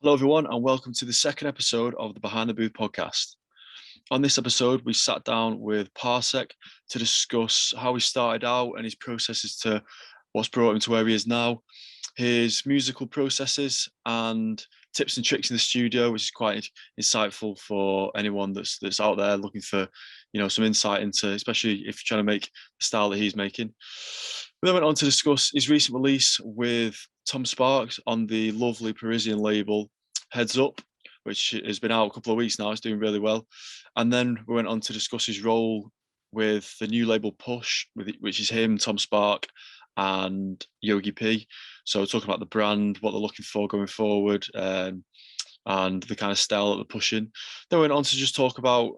Hello, everyone, and welcome to the second episode of the Behind the Booth podcast. On this episode, we sat down with Parsec to discuss how he started out and his processes to what's brought him to where he is now, his musical processes and tips and tricks in the studio, which is quite insightful for anyone that's out there looking for, some insight into, especially if you're trying to make the style that he's making. We then went on to discuss his recent release with Tom Sparks on the lovely Parisian label Heads Up, which has been out a couple of weeks now. It's doing really well. And then we went on to discuss his role with the new label Push, which is him, Tom Spark, and Yogi P. So talking about the brand, what they're looking for going forward, and the kind of style that they're pushing. Then we went on to just talk about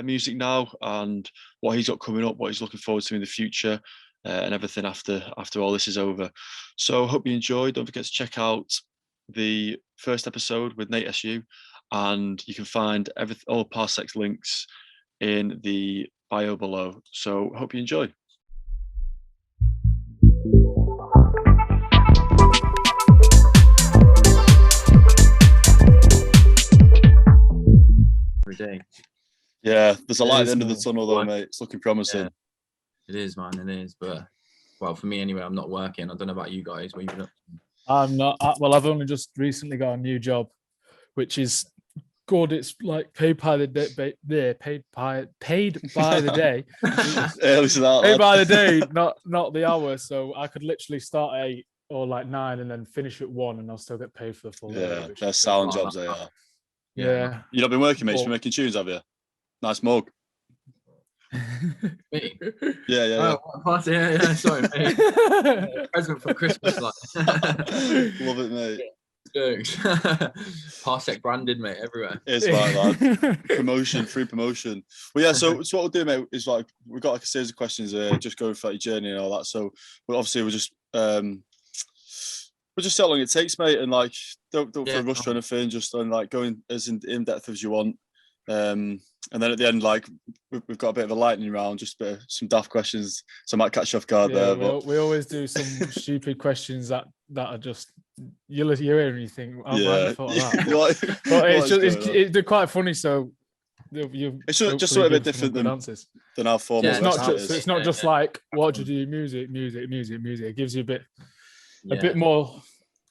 music now and what he's got coming up, what he's looking forward to in the future, and everything after all this is over. So hope you enjoyed. Don't forget to check out the first episode with Nate SU, and you can find all Parsec's links in the bio below. So hope you enjoy. Every day. Yeah, there's a light at the end of the tunnel though, mate. It's looking promising. Yeah, it is, man. It is. But, well, for me anyway, I'm not working. I don't know about you guys. What you been up to? I'm not. Well, I've only just recently got a new job, which is good. It's like paid by the day. Paid by the day. Listen to that, paid by the day, not the hour. So I could literally start at 8 or like 9 and then finish at 1, and I'll still get paid for the full day. Yeah, they're sound jobs. They are. Yeah. You've not been working, mate. You've been making tunes, have you? Nice mug. Me? Yeah. Yeah. Sorry, mate. Present for Christmas, like. Love it, mate. Jokes. Parsec branded, mate, everywhere. It's right, lad. Free promotion. Well, yeah. So what we'll do, mate, is like we've got like a series of questions, just going through your journey and all that. So, we'll just see how long it takes, mate, and like don't feel rushed or anything. Just on like going as in depth as you want. And then at the end, like we've got a bit of a lightning round, just some daft questions, so I might catch you off guard there. But we always do some stupid questions that are just you hear and you think, oh, yeah, I haven't thought of that. But it's quite funny. So it's just sort of a bit different than our formal. Yeah, it's not just like what do you do, music. It gives you a bit more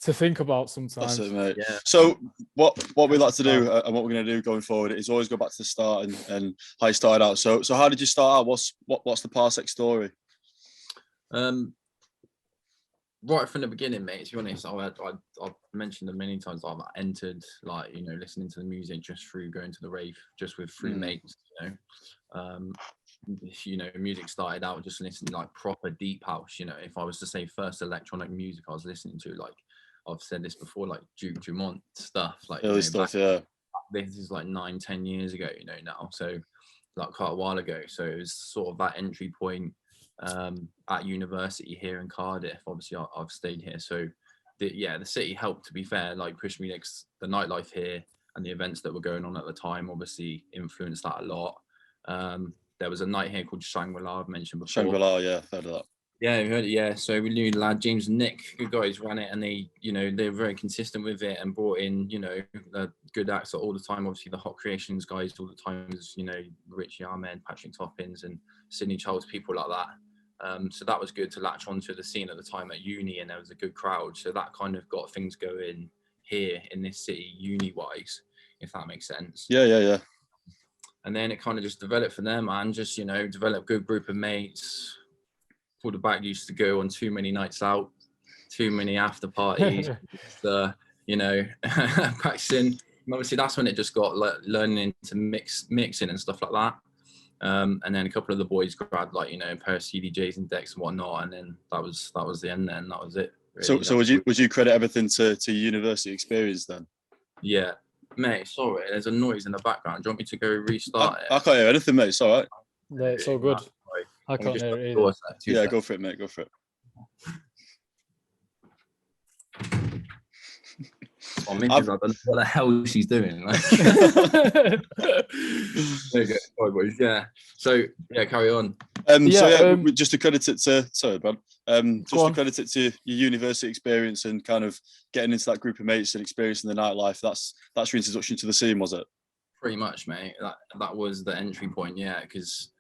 to think about sometimes. That's it, mate. Yeah. So what we like to do and what we're going to do going forward is always go back to the start and how you started out. So how did you start out? What's the Parsec story? Right from the beginning, mate. To be honest, I've mentioned it many times. I've entered, like, listening to the music just through going to the rave, just with three mates. Music started out just listening like proper deep house. If I was to say first electronic music I was listening to, like I've said this before, like Duke Dumont stuff, like early stuff. Yeah, this is like 9-10 years ago, now. So like quite a while ago. So it was sort of that entry point. At university here in Cardiff, obviously I've stayed here, so the city helped, to be fair, like push me the nightlife here and the events that were going on at the time obviously influenced that a lot. There was a night here called Shangri-La, I've mentioned before. Shangri-La, yeah, heard of that. Yeah, we heard it. Yeah, so we knew lad James and Nick, good guys, ran it, and they were very consistent with it and brought in the good acts all the time. Obviously the Hot Creations guys all the time, was Richie Ahmed, Patrick Toppins, and Sydney Charles, people like that. So that was good to latch onto the scene at the time at uni, and there was a good crowd. So that kind of got things going here in this city, uni-wise, if that makes sense. Yeah. And then it kind of just developed for them, and just developed a good group of mates. Pulled the back, used to go on too many nights out, too many after parties, practicing. And obviously that's when it just got learning to mixing and stuff like that. And then a couple of the boys grabbed like a pair of CDJs and decks and whatnot, and then that was the end. Then that was it. Really. So would you credit everything to university experience then? Yeah, mate. Sorry, there's a noise in the background. Do you want me to go restart it? I can't hear anything, mate. It's all right. Yeah, it's all good. I can't hear it either. Yeah, go for it, mate. Go for it. I don't know what the hell she's doing. Like. There you go. Sorry, boys. Yeah. So, carry on. Just to credit it to... Sorry, Brad. Just to credit it to your university experience and kind of getting into that group of mates and experiencing the nightlife. That's your introduction to the scene, was it? Pretty much, mate. That was the entry point, yeah. Because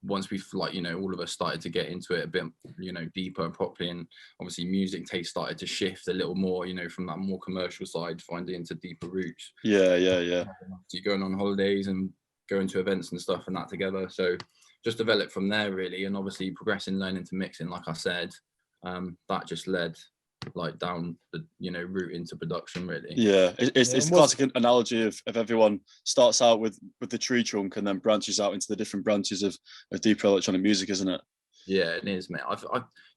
once we've all of us started to get into it a bit, deeper and properly, and obviously music taste started to shift a little more, from that more commercial side, finding into deeper roots. Yeah. So you're going on holidays and going to events and stuff and that together. So just developed from there really, and obviously progressing, learning to mixing, like I said, that just led down the route into production really. Yeah, it's the classic analogy of everyone starts out with the tree trunk and then branches out into the different branches of deeper electronic music, isn't it? Yeah, it is, mate.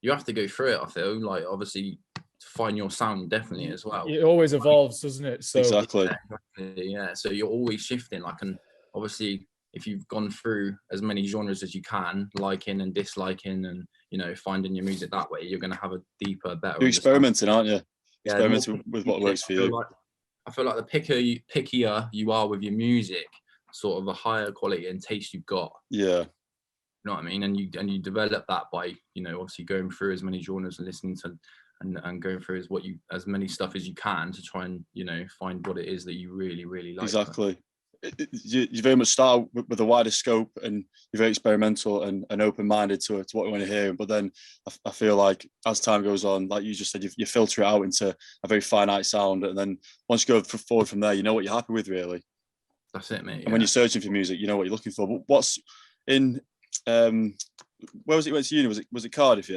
You have to go through it, I feel, obviously to find your sound, definitely, as well. It always evolves, doesn't it? So exactly. Yeah, so you're always shifting, and obviously if you've gone through as many genres as you can, liking and disliking, and finding your music that way, you're going to have a deeper, better. You're experimenting, aren't you? Yeah, experimenting with what works for you. I feel like the pickier you are with your music, sort of the higher quality and taste you've got. Yeah. You know what I mean? And you develop that by obviously going through as many genres and listening to and going through as many stuff as you can to try and find what it is that you really, really like. Exactly. You very much start with a wider scope, and you're very experimental and open-minded to what you want to hear. But then I feel like as time goes on, like you just said, you filter it out into a very finite sound, and then once you go forward from there, you know what you're happy with, really. That's it, mate. And when you're searching for music, you know what you're looking for. But what's in where was it you went to uni? Was it Cardiff?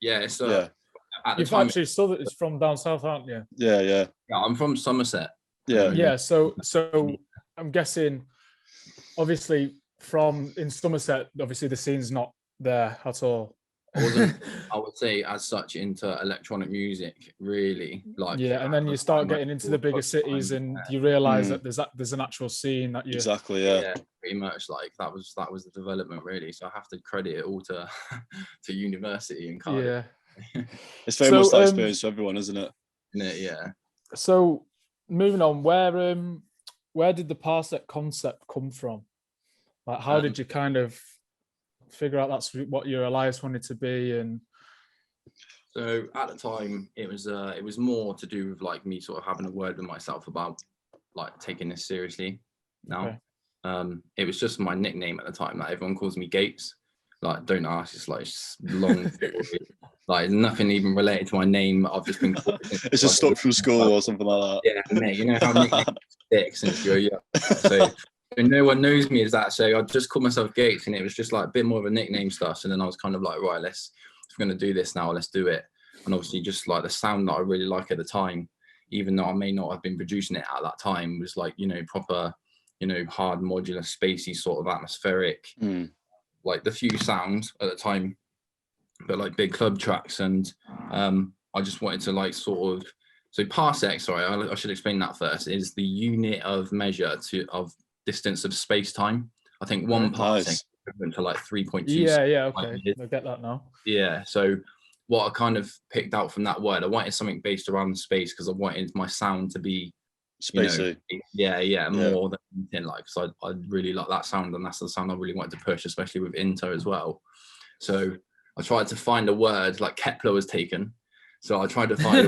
Yeah. So yeah. You've actually still it's from down south, aren't you? Yeah. Yeah, I'm from Somerset. Yeah. So I'm guessing, obviously, in Somerset, obviously the scene's not there at all. I wasn't, I would say, as such, into electronic music, really. And then you start getting into the bigger cities, and you realise that there's an actual scene that you. Exactly. Yeah. Pretty much. That was the development, really. So I have to credit it all to university and Cardiff. Yeah. It's very much that experience for everyone, isn't it? Yeah. So moving on, where did the Parsec concept come from? How did you kind of figure out that's what your Elias wanted to be? And so at the time, it was more to do with me sort of having a word with myself about taking this seriously. Now, it was just my nickname at the time. Everyone calls me Gates. Don't ask. It's long. Nothing even related to my name. I've just been called. It's just stuck from school or something like that. Yeah, mate. You know how nicknames stick since you're young. So no one knows me as that. So I just called myself Gates, and it was just a bit more of a nickname stuff. And then I was kind of right, if we're going to do this now, let's do it. And obviously, just the sound that I really like at the time, even though I may not have been producing it at that time, was proper, hard modular, spacey sort of atmospheric. The few sounds at the time, but big club tracks, and I just wanted to so Parsec, sorry, I should explain that first, is the unit of measure of distance of space-time. I think one parsec is equivalent to 3.2. Yeah, okay, I get that now. Yeah, so what I kind of picked out from that word, I wanted something based around space because I wanted my sound to be spacey. More than anything, because I really like that sound, and that's the sound I really wanted to push, especially with Inter as well. So I tried to find a word, Kepler was taken, so I tried to find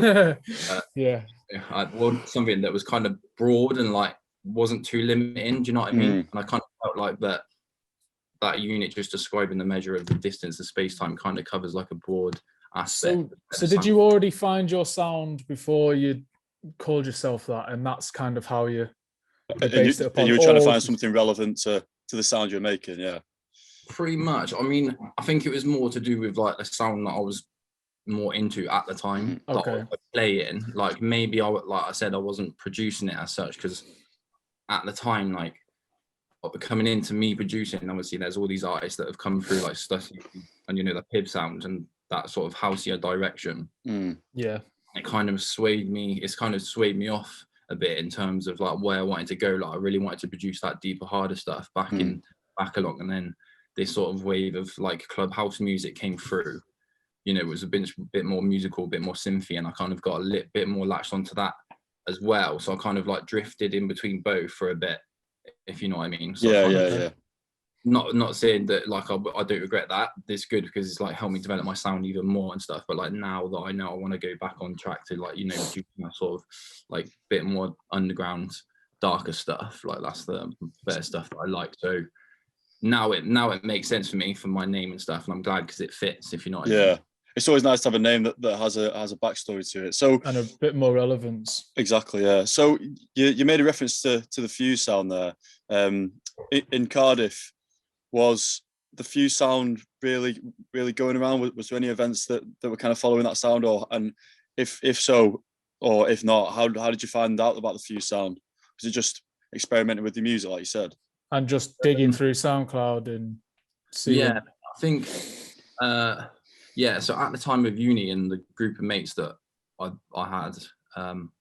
something that was kind of broad and wasn't too limiting. Do you know what I mean? And I kind of felt that unit just describing the measure of the distance of space-time kind of covers a broad aspect. So did you already find your sound before you called yourself that, and that's kind of how you based it upon? And you were trying to find something relevant to the sound you're making, yeah? Pretty much. I mean, I think it was more to do with the sound that I was more into at the time. Okay. That I was playing. Maybe I said, I wasn't producing it as such, because at the time, coming into me producing, obviously there's all these artists that have come through Stussy and the Pib sound and that sort of houseier direction. Yeah. It kind of swayed me. It's kind of swayed me off a bit in terms of where I wanted to go. I really wanted to produce that deeper, harder stuff back along, and then this sort of wave of clubhouse music came through. It was a bit more musical, a bit more synthy, and I kind of got a little bit more latched onto that as well. So I kind of drifted in between both for a bit, if you know what I mean. So not saying that like I don't regret that. It's good because it's like helped me develop my sound even more and stuff. But like now that I know I want to go back on track to like, you know, do that sort of like bit more underground, darker stuff. Like that's the better stuff that I like. So now it makes sense for me for my name and stuff, and I'm glad because it fits. If you know what I mean. Yeah, it's always nice to have a name that has a backstory to it. So and a bit more relevance. exactly, yeah. So you made a reference to the fuse sound there. In Cardiff, was the fuse sound really going around? Was there any events that were kind of following that sound, and if so, or if not, how did you find out about the fuse sound? Was it just experimenting with the music, like you said? And just digging through SoundCloud and seeing. Yeah, I think, so at the time of uni and the group of mates that I had,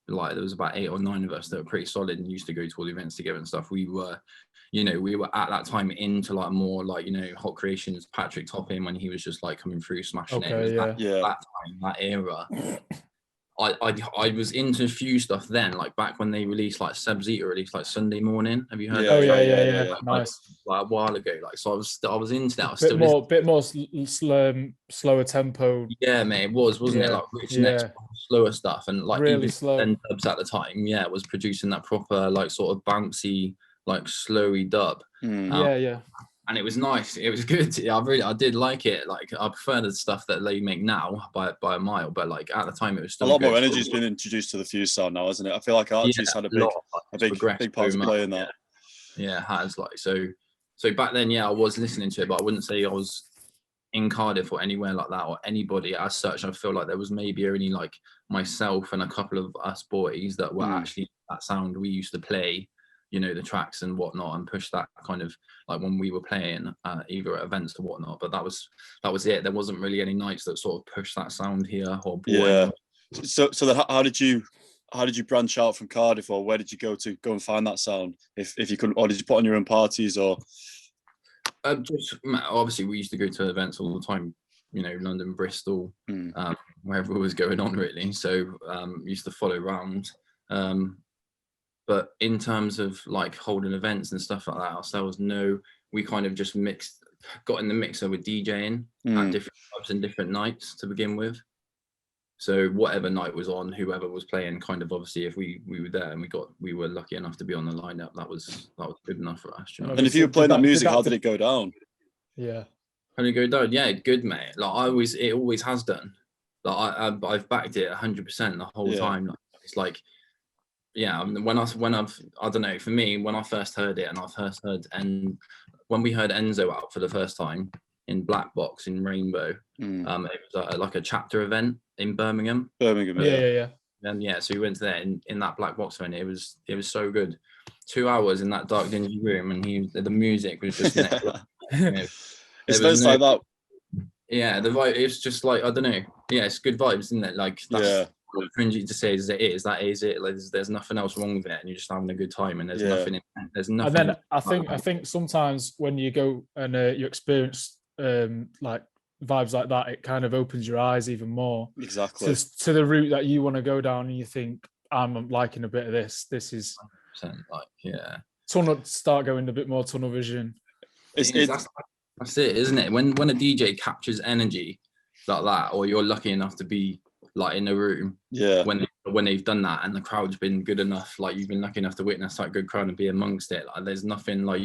like there was about 8 or 9 of us that were pretty solid and used to go to all the events together and stuff. We were at that time into like more like, you know, Hot Creations, Patrick Topping when he was just like coming through smashing it. It was that time, that era. I was into Fuse stuff then, like back when they released like Seb Zeta released like Sunday Morning. Have you heard? Yeah. Nice. Like a while ago, like so I was into that. Bit more slower tempo. Yeah, mate, it wasn't it? Like Rich Next, slower stuff, and like really even slow. dubs at the time, was producing that proper like sort of bouncy, like slowy dub. And it was nice. It was good. I did like it. Like I prefer the stuff that they make now by a mile. But like at the time, it was still a lot more energy has been introduced to the fuse sound now, hasn't it? I feel like Archie's had a big part to play in that. Yeah, it has. Like so back then, I was listening to it, but I wouldn't say I was in Cardiff or anywhere like that or anybody as such. I feel like there was maybe only like myself and a couple of us boys that were actually that sound. We used to play, you know, the tracks and whatnot and push that kind of like when we were playing either at events or whatnot. But that was it. There wasn't really any nights that sort of pushed that sound here or So then how did you branch out from Cardiff, or where did you go and find that sound if you couldn't, or did you put on your own parties? Or just obviously we used to go to events all the time, you know, London, Bristol, wherever was going on really. So used to follow around. But in terms of like holding events and stuff like that ourselves, we kind of just got in the mixer with DJing at different clubs and different nights to begin with. So whatever night was on, whoever was playing, kind of obviously if we were there and we were lucky enough to be on the lineup, that was good enough for us. You know? And if you were playing that music, how did it go down? Yeah. How did it go down? Yeah, good, mate. Like it always has done. Like I've backed it 100% the whole time. Like, it's like, when I don't know, for me, when I first heard it and when we heard Enzo out for the first time in Black Box in Rainbow, it was like a chapter event in Birmingham. Yeah. And so we went to there in that Black Box event. It was so good. 2 hours in that dark dingy room, and the music was just next level. It's events like that. Yeah, the vibe. It's just like, I don't know. Yeah, it's good vibes, isn't it? Like that's cringy to say as it is. That is it. Like there's nothing else wrong with it, and you're just having a good time. And there's nothing. There's nothing. And then I think sometimes when you go and you experience like vibes like that, it kind of opens your eyes even more. Exactly. To the route that you want to go down, and you think, I'm liking a bit of this. This is like start going a bit more tunnel vision. That's it, isn't it? When a DJ captures energy like that, or you're lucky enough to be like in a room, when they've done that and the crowd's been good enough, like you've been lucky enough to witness that good crowd and be amongst it, like there's nothing like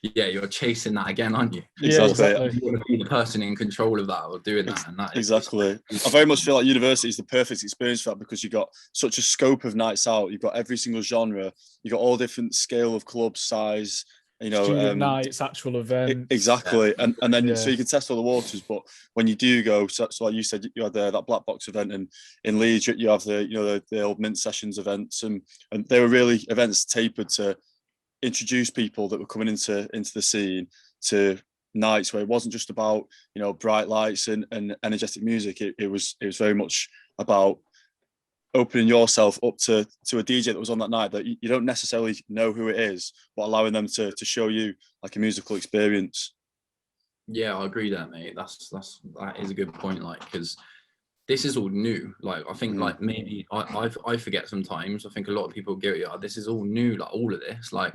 you're chasing that again, aren't you? Exactly. You want to be the person in control of that or doing that, and that exactly. I very much feel like university is the perfect experience for that, because you've got such a scope of nights out, you've got every single genre, you've got all different scale of club size, you know, student nights, actual events. Exactly. And then so you can test all the waters, but when you do go, so like you said, you had that Black Box event in Leeds, you have the old Mint Sessions events, and they were really events tapered to introduce people that were coming into the scene to nights where it wasn't just about, you know, bright lights and energetic music. It was very much about opening yourself up to a DJ that was on that night that you don't necessarily know who it is, but allowing them to show you like a musical experience. Yeah, I agree that, mate. That is a good point. Like, because this is all new. Like, I think like maybe I forget sometimes. I think a lot of people go, this is all new. Like all of this, like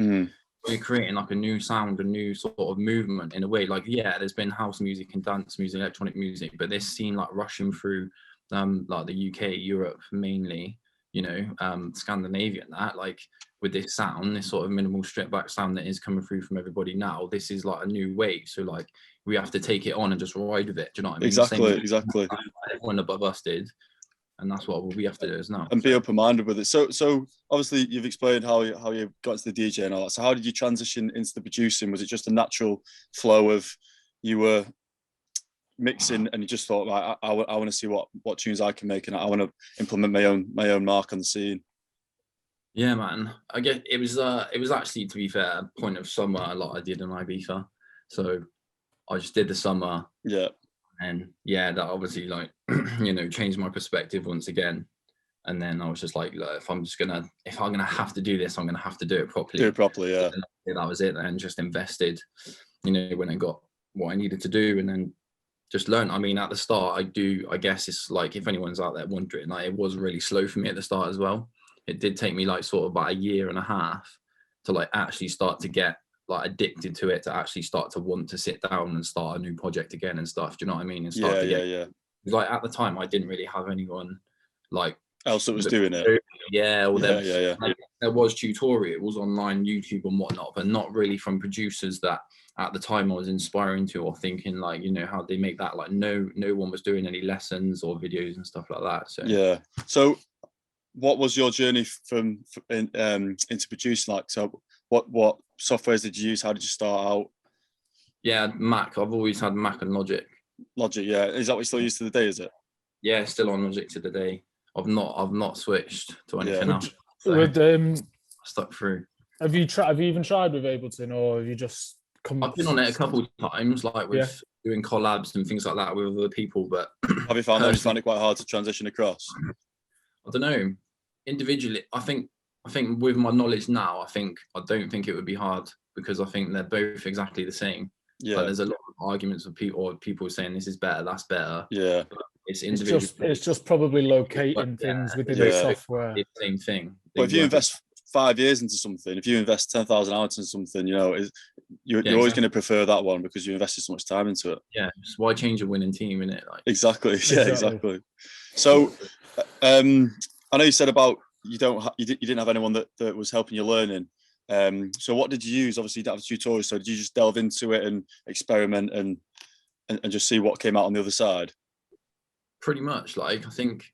we're creating like a new sound, a new sort of movement in a way. Like, yeah, there's been house music and dance music, electronic music, but this scene like rushing through like the UK, Europe mainly, you know, Scandinavia and that, like with this sound, this sort of minimal stripped back sound that is coming through from everybody now, this is like a new wave. So like we have to take it on and just ride with it. Do you know what I mean? Exactly. Everyone above us did. And that's what we have to do as now. And be open-minded with it. So obviously you've explained how you got into the DJ and all that. So how did you transition into the producing? Was it just a natural flow of you were mixing and you just thought, like, I want to see what tunes I can make and I want to implement my own mark on the scene? Yeah, man. I guess it was actually, to be fair, a point of summer like I did in Ibiza. So I just did the summer. Yeah. And yeah, that obviously like, you know, changed my perspective once again. And then I was just like, look, if I'm gonna have to do this, I'm gonna have to do it properly. Yeah. And that was it. And just invested, you know, when I got what I needed to do, and then just learn. I mean, at the start, I guess it's like, if anyone's out there wondering, like, it was really slow for me at the start as well. It did take me like sort of about a year and a half to like actually start to get like addicted to it, to actually start to want to sit down and start a new project again and stuff. Do you know what I mean? And start to get, like at the time I didn't really have anyone like else that was doing it. Yeah, or Like, there was tutorials online, YouTube and whatnot, but not really from producers that at the time I was inspiring to, or thinking like, you know, how they make that. Like no one was doing any lessons or videos and stuff like that. So yeah. So what was your journey into producing like? So what softwares did you use? How did you start out? Yeah, Mac. I've always had Mac and Logic. Logic, yeah. Is that what you still use to the day, is it? Yeah, still on Logic to the day. I've not switched to anything else. So stuck through. Have you even tried with Ableton, or have you just come? I've been on it a couple of times, like with doing collabs and things like that with other people. But have you found that you find it quite hard to transition across? I don't know. Individually, I think with my knowledge now, I don't think it would be hard, because I think they're both exactly the same. Yeah. Like, there's a lot of arguments with people saying this is better, that's better. Yeah. But it's individual. It's just probably locating things within the software. It's the same thing. But if you invest 5 years into something, if you invest 10,000 hours into something, you know, you're always going to prefer that one because you invested so much time into it. Yeah. So why change a winning team, innit? Like, exactly. Yeah, exactly. So, I know you said about you didn't have anyone that was helping you learning. So what did you use? Obviously, you didn't have tutorials. So did you just delve into it and experiment and just see what came out on the other side? Pretty much. Like, I think,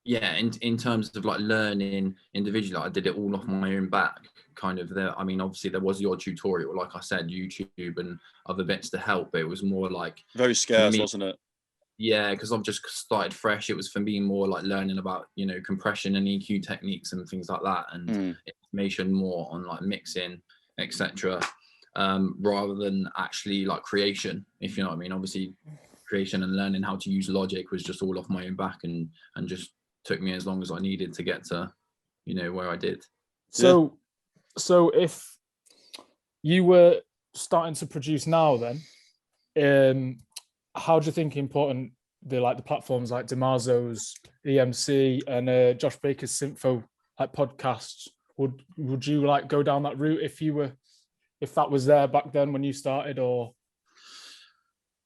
yeah, in terms of like learning individually, I did it all off my own back. Kind of there. I mean, obviously there was your tutorial, like I said, YouTube and other bits to help, but it was more like very scarce, wasn't it? Yeah, because I've just started fresh. It was for me more like learning about, you know, compression and EQ techniques and things like that, and information more on like mixing, etc. Rather than actually like creation, if you know what I mean. Obviously, creation and learning how to use Logic was just all off my own back, and just took me as long as I needed to get to, you know, where I did. So if you were starting to produce now, then how do you think important the platforms like DeMarzo's, EMC, and Josh Baker's Syntho like podcasts would you like go down that route if that was there back then when you started, or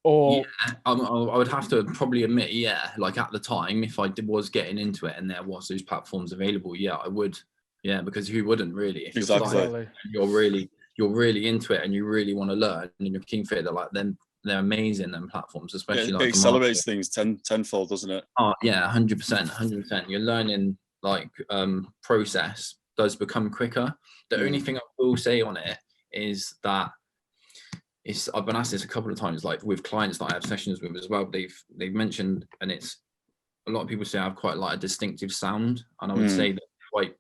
yeah, I would have to probably admit, yeah, like at the time, if I was getting into it and there was those platforms available, yeah, I would. Yeah, because who wouldn't really? If exactly. You're really into it and you really want to learn and you're keen for it, they're amazing, them platforms, especially it like accelerates things tenfold, doesn't it? Oh yeah, 100%. Your learning like process does become quicker. The only thing I will say on it is that I've been asked this a couple of times, like with clients that I have sessions with as well. They've mentioned, and it's a lot of people say I have quite like a distinctive sound, and I would say that quite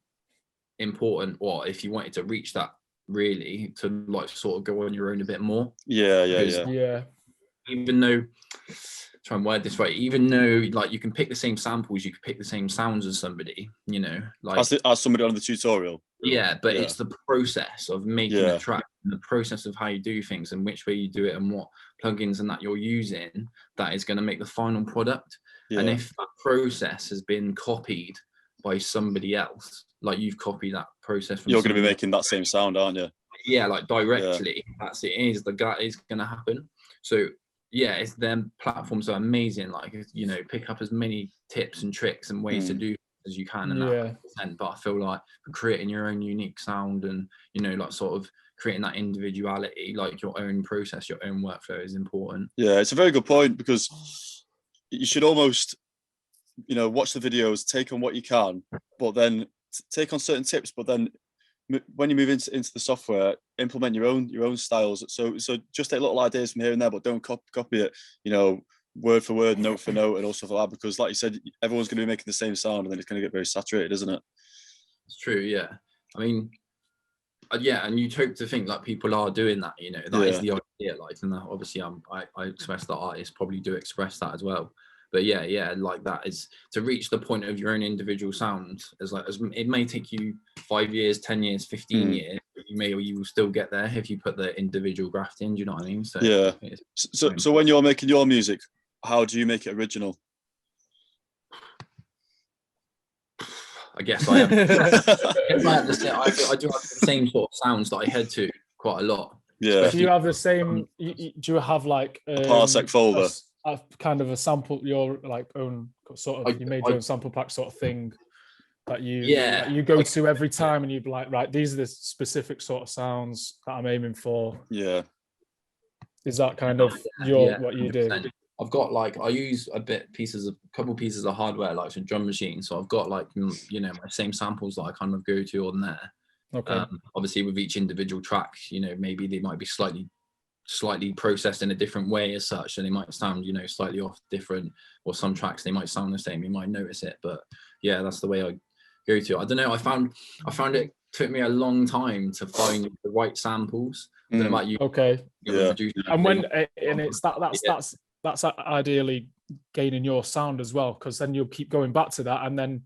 important, or if you wanted to reach that, really to like sort of go on your own a bit more. Yeah. Even though, try and word this right, even though like you can pick the same samples, you can pick the same sounds as somebody, you know, like as somebody on the tutorial. Yeah, but it's the process of making a track, and the process of how you do things and which way you do it and what plugins and that you're using that is going to make the final product. And if that process has been copied by somebody else, like you've copied that process from You're going to be somebody making that same sound, aren't you? yeah, like directly. That's it. Is going to happen. So yeah, it's them platforms are amazing. Like, you know, pick up as many tips and tricks and ways to do as you can. And but I feel like creating your own unique sound and, you know, like sort of creating that individuality, like your own process, your own workflow is important. Yeah, it's a very good point, because you should almost, you know, watch the videos, take on what you can, but then take on certain tips, but then when you move into the software, implement your own styles. So just take little ideas from here and there, but don't copy it, you know, word for word, note for note, and all stuff like that, because like you said, everyone's going to be making the same sound, and then it's going to get very saturated, isn't it? It's true. Yeah, I mean, yeah, and you'd hope to think like people are doing that, you know, that is the idea, like, and obviously I express that artists probably do express that as well. But yeah, like that is to reach the point of your own individual sound. As it may take you 5 years, 10 years, 15 years, but you will still get there if you put the individual graft in. Do you know what I mean? So yeah. So when you're making your music, how do you make it original? I guess I have. I do have the same sort of sounds that I head to quite a lot. Yeah. Do you have the same? Do you have like a Parsec folder? A kind of a sample, your like own sort of, you made your own sample pack sort of thing that you go to every time, and you'd be like, right, these are the specific sort of sounds that I'm aiming for. Yeah. Is that kind of what you do? I've got like, I use a couple pieces of hardware, like some drum machines. So I've got like, you know, my same samples that I kind of go to on there. Okay. Obviously with each individual track, you know, maybe they might be slightly processed in a different way as such, and they might sound, you know, slightly off different, or some tracks they might sound the same, you might notice it, but yeah, that's the way I go to. I don't know, I found it took me a long time to find the right samples. I don't know about you. Okay. Yeah. And when and it's that's ideally gaining your sound as well, because then you'll keep going back to that, and then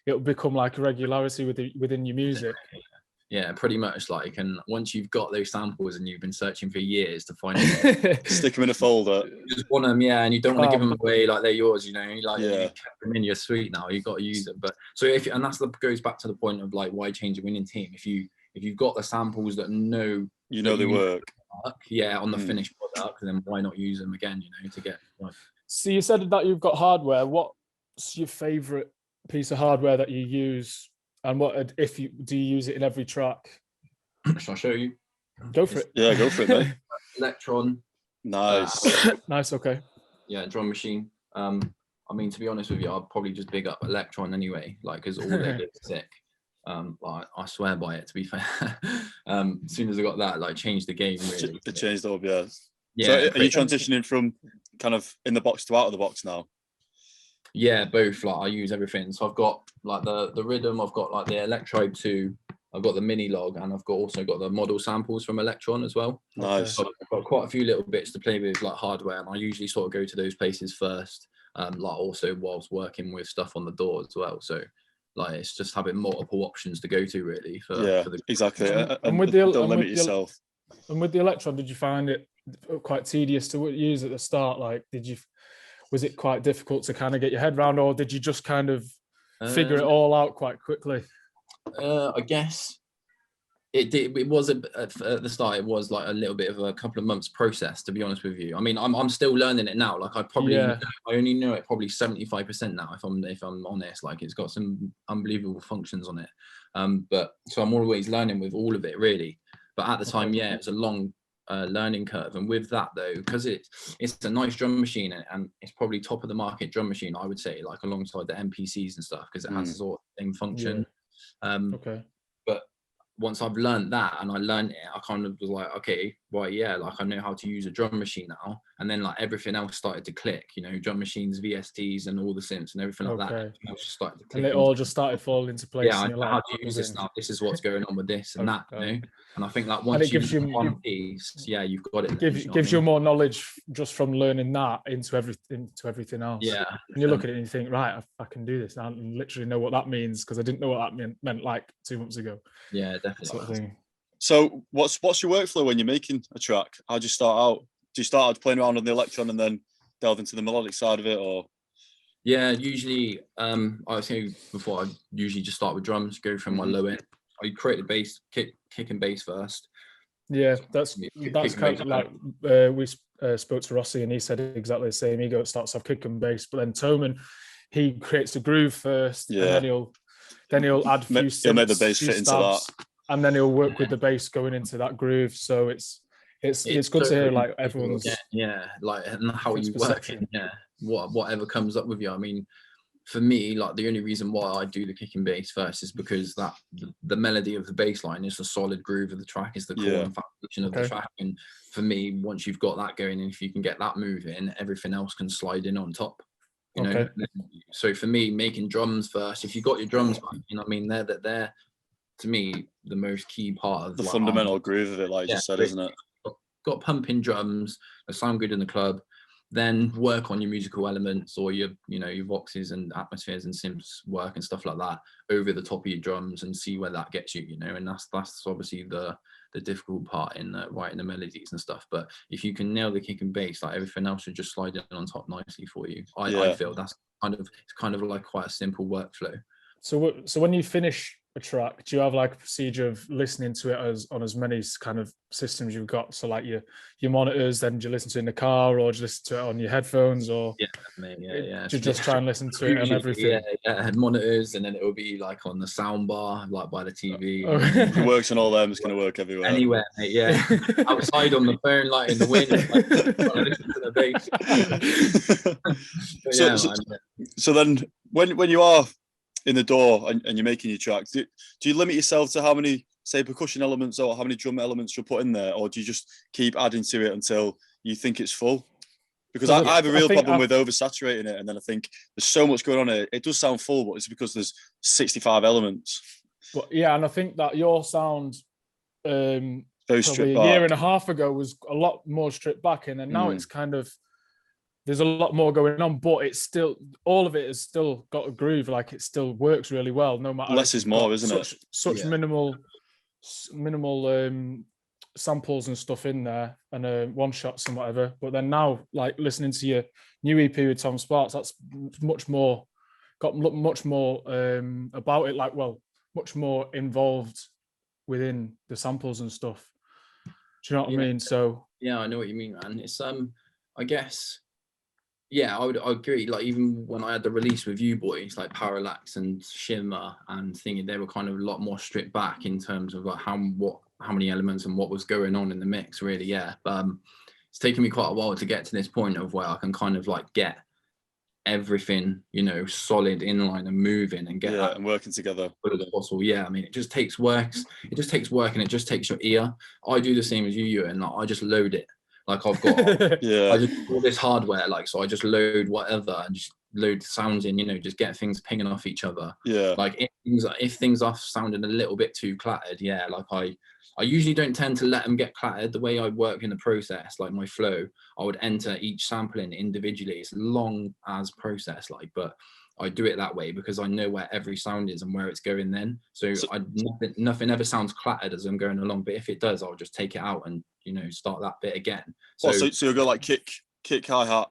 it'll become like a regularity within your music. Yeah, pretty much. Like, and once you've got those samples and you've been searching for years to find them, stick them in a folder. You just want them, yeah, and you don't want to give them away like they're yours, you know. Like, you kept them in your suite now, you've got to use them. But so and goes back to the point of like why change a winning team. If you've got the samples that they work, on the finished product, then why not use them again? You know, to get like. So you said that you've got hardware. What's your favorite piece of hardware that you use? And do you use it in every track? Shall I show you? Go for it. Yeah, go for it, mate. Electron. Nice. Nice, okay. Yeah, drum machine. I mean, to be honest with you, I'll probably just big up Electron anyway, like, because all they get sick. Like, I swear by it, to be fair. As soon as I got that, like, changed the game, really. It changed up, yeah. So are you transitioning from kind of in the box to out of the box now? Yeah, both. Like, I use everything. So I've got like the rhythm, I've got like the Electrode 2, I've got the mini log, and I've also got the model samples from Electron as well. Nice. So I've got quite a few little bits to play with, like hardware, and I usually sort of go to those places first. Like, also whilst working with stuff on the door as well. So like, it's just having multiple options to go to, really. Exactly. And with don't limit yourself. And with the Electron, did you find it quite tedious to use at the start? Like, was it quite difficult to kind of get your head around, or did you just kind of figure it all out quite quickly? I guess it did. It was at the start. It was like a little bit of a couple of months process, to be honest with you. I mean, I'm still learning it now. Like, I only know it probably 75% now, if I'm honest. Like, it's got some unbelievable functions on it. But so I'm always learning with all of it, really. But at the time, it was a long learning curve. And with that, though, because it's a nice drum machine, and it's probably top of the market drum machine, I would say, like, alongside the MPCs and stuff, because it has the sort of same function. But once I've learned that, and I learned it, I kind of was like, okay, right, like, I know how to use a drum machine now. And then, like, everything else started to click, you know, drum machines, VSTs, and all the synths and everything like that. Just started to click, and it all just started falling into place. Yeah, I know how to use this now. This is what's going on with this and that, you know. And I think that once you use one piece, you've got it. Gives you more knowledge just from learning that into everything else. Yeah. And you look at it and you think, right, I can do this now, and literally know what that means, because I didn't know what that meant like 2 months ago. Yeah, definitely. Sort of thing. So what's your workflow when you're making a track? How do you start out? Do you start out playing around on the Electron and then delve into the melodic side of it, or? Yeah, usually I say before, I usually just start with drums, go from my low end. I create the bass, kick and bass first. Yeah, that's Kick kind and of bass like we spoke to Rossi and he said exactly the same. He starts off kick and bass, but then Toman, he creates a groove first, and then he'll add few synths, he'll make the bass few fit into that, and then he'll work with the bass going into that groove. So it's good to hear like everyone's like and how you work it, whatever comes up with you. I mean, for me, like the only reason why I do the kick and bass first is because that the melody of the bass line is the solid groove of the track, is the core and foundation of the track. And for me, once you've got that going, and if you can get that moving, everything else can slide in on top. You know, so for me, making drums first. If you got your drums, I mean, they're to me the most key part of the fundamental groove of it, like you said, isn't it? Got pumping drums that sound good in the club. Then work on your musical elements, or your voxes and atmospheres and synths work and stuff like that over the top of your drums, and see where that gets you. And that's obviously the difficult part in writing the melodies and stuff. But if you can nail the kick and bass, like everything else should just slide in on top nicely for you. I feel that's kind of like quite a simple workflow. So when you finish a track, do you have like a procedure of listening to it on as many kind of systems you've got? So like your monitors, then do you listen to it in the car, or do you listen to it on your headphones, or do you just try and listen to it on everything? Monitors, and then it will be like on the sound bar, like by the TV. It works on all them. It's going to work everywhere. Anywhere, mate, outside on the phone, like in the wind, listen to the bass. So then when you are in the door and you're making your tracks, do you limit yourself to how many, say, percussion elements or how many drum elements you'll put in there, or do you just keep adding to it until you think it's full? Because I have a real problem with oversaturating it, and then I think there's so much going on here. It does sound full, but it's because there's 65 elements. But and I think that your sound very probably a year and a half ago was a lot more stripped back, and then now it's kind of, there's a lot more going on, but it's still, all of it has still got a groove. Like it still works really well, no matter. Less is more, isn't it? Such minimal samples and stuff in there, and one shots and whatever. But then now, like listening to your new EP with Tom Sparks, that's much more about it. Like, well, much more involved within the samples and stuff. Do you know what I mean? So I know what you mean, man. It's I guess. Yeah, I agree. Like even when I had the release with you boys, like Parallax and Shimmer and thinking, they were kind of a lot more stripped back in terms of like how many elements and what was going on in the mix, really. But it's taken me quite a while to get to this point of where I can kind of like get everything, solid in line and moving and get that and working together. Possible. I mean, it just takes work. It just takes work, and it just takes your ear. I do the same as you, and like, I just load it. Like I've got, I just all this hardware, like, so I just load whatever and just load sounds in, just get things pinging off each other. Like if things are sounding a little bit too clattered, like I usually don't tend to let them get clattered. The way I work in the process, like my flow, I would enter each sample in individually. It's long as process, like, but I do it that way because I know where every sound is and where it's going then. So nothing ever sounds clattered as I'm going along. But if it does, I'll just take it out and, start that bit again. So you'll go like kick, hi-hat,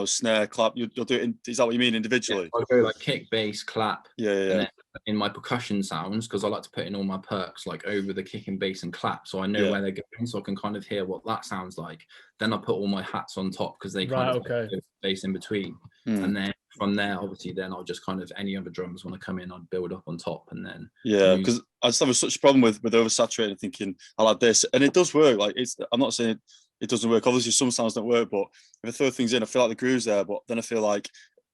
snare, clap. You'll do it. Is that what you mean individually? I'll go like kick, bass, clap. And then in my percussion sounds, because I like to put in all my perks like over the kick and bass and clap, so I know where they're going, so I can kind of hear what that sounds like. Then I put all my hats on top because they kind of have bass in between, and then from there, obviously, then I'll just kind of, any other drums want to come in, I'd build up on top, and then because I just have such a problem with oversaturating, thinking I'll add this, and it does work. Like I'm not saying it doesn't work. Obviously, some sounds don't work, but if I throw things in, I feel like the groove's there. But then I feel like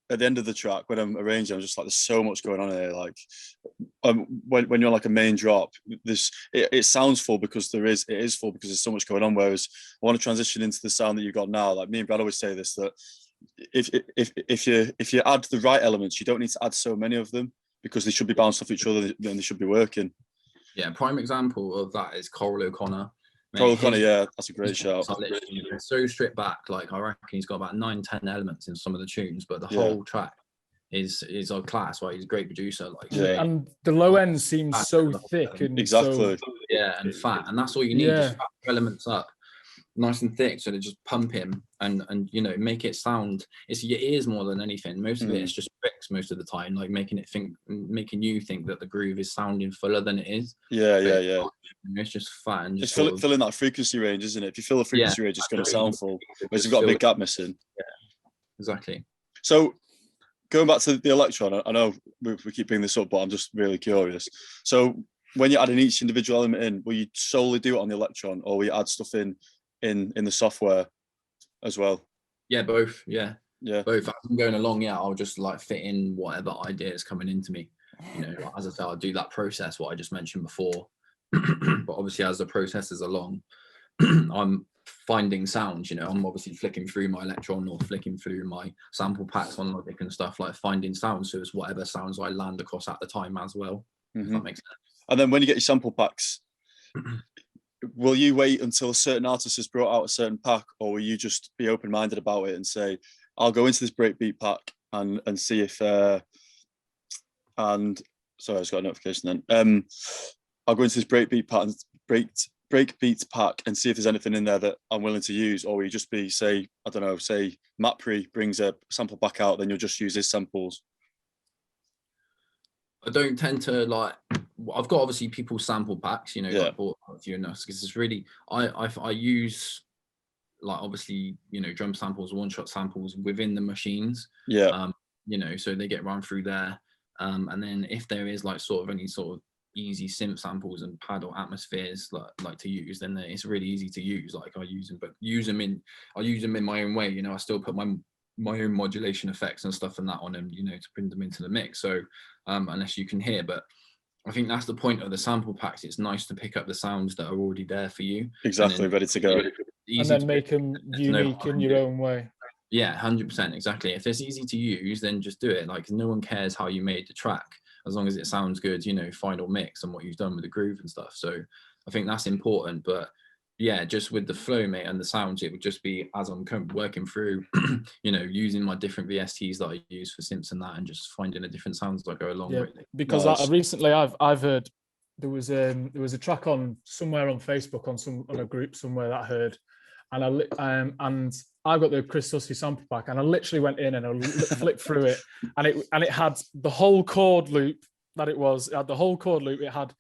at the end of the track, when I'm arranging, I'm just like, there's so much going on here. Like when you're like a main drop, it sounds full because it is full because there's so much going on. Whereas I want to transition into the sound that you've got now. Like me and Brad always say this, that if you add the right elements, you don't need to add so many of them because they should be bounced off each other and they should be working. Prime example of that is Coral O'Connor. That's a great shout. So stripped back, like I reckon he's got about 9-10 elements in some of the tunes, but the whole track is our class, right? He's a great producer, like and the low end seems so thick and exactly and fat, and that's all you need. Just fat elements up. nice and thick, so they just pump him and you know, make it sound, it's your ears more than anything. Most of it is just tricks most of the time, like making you think that the groove is sounding fuller than it is. Yeah. It's just flat and It's just filling that frequency range, isn't it? If you fill the frequency range, it's going to sound full. Whereas you've got a big gap missing. Yeah, exactly. So going back to the Electron, I know we keep bringing this up, but I'm just really curious. So when you're adding each individual element in, will you solely do it on the Electron, or will you add stuff in the software as well? Yeah, both. Yeah, both. As I'm going along, I'll just like fit in whatever idea is coming into me. You know, like, as I said, I'll do that process, what I just mentioned before. But obviously, as the process is along, I'm finding sounds. You know, I'm obviously flicking through my Electron or flicking through my sample packs on Logic and stuff, like finding sounds. So it's whatever sounds I land across at the time as well. If that makes sense. And then when you get your sample packs, will you wait until a certain artist has brought out a certain pack, or will you just be open-minded about it and say, I'll go into this breakbeat pack and see if and sorry, I just got a notification then. I'll go into this breakbeat pack and see if there's anything in there that I'm willing to use, or will you just be, say, I don't know, say Matpre brings a sample pack out, then you'll just use his samples? I don't tend to like. I've got obviously people's sample packs, you know, Yeah. I bought a few enough because it's really I use like obviously, you know, drum samples, one-shot samples within the machines. Yeah. You know, so they get run through there. And then if there is like sort of any sort of easy synth samples and pad or atmospheres like to use, then it's really easy to use. Like I use them, but I use them in my own way. You know, I still put my own modulation effects and stuff and that on them, you know, to bring them into the mix. So unless you can hear, but I think that's the point of the sample packs. It's nice to pick up the sounds that are already there for you. Exactly, ready to go. And then make them unique in your own way. Yeah, 100%, exactly. If it's easy to use, then just do it. Like no one cares how you made the track, as long as it sounds good, you know, final mix and what you've done with the groove and stuff. So I think that's important. But yeah, just with the flow, mate, and the sounds, it would just be as I'm working through, you know, using my different VSTs that I use for synths and that, and just finding the different sounds that go along. Yeah, really. because Nice. recently I've heard there was a track on somewhere on Facebook on a group somewhere that I heard, and I got the Chris Sussy sample pack, and I literally went in and I flicked through it, and it had the whole chord loop that it was. It had the whole chord loop. It had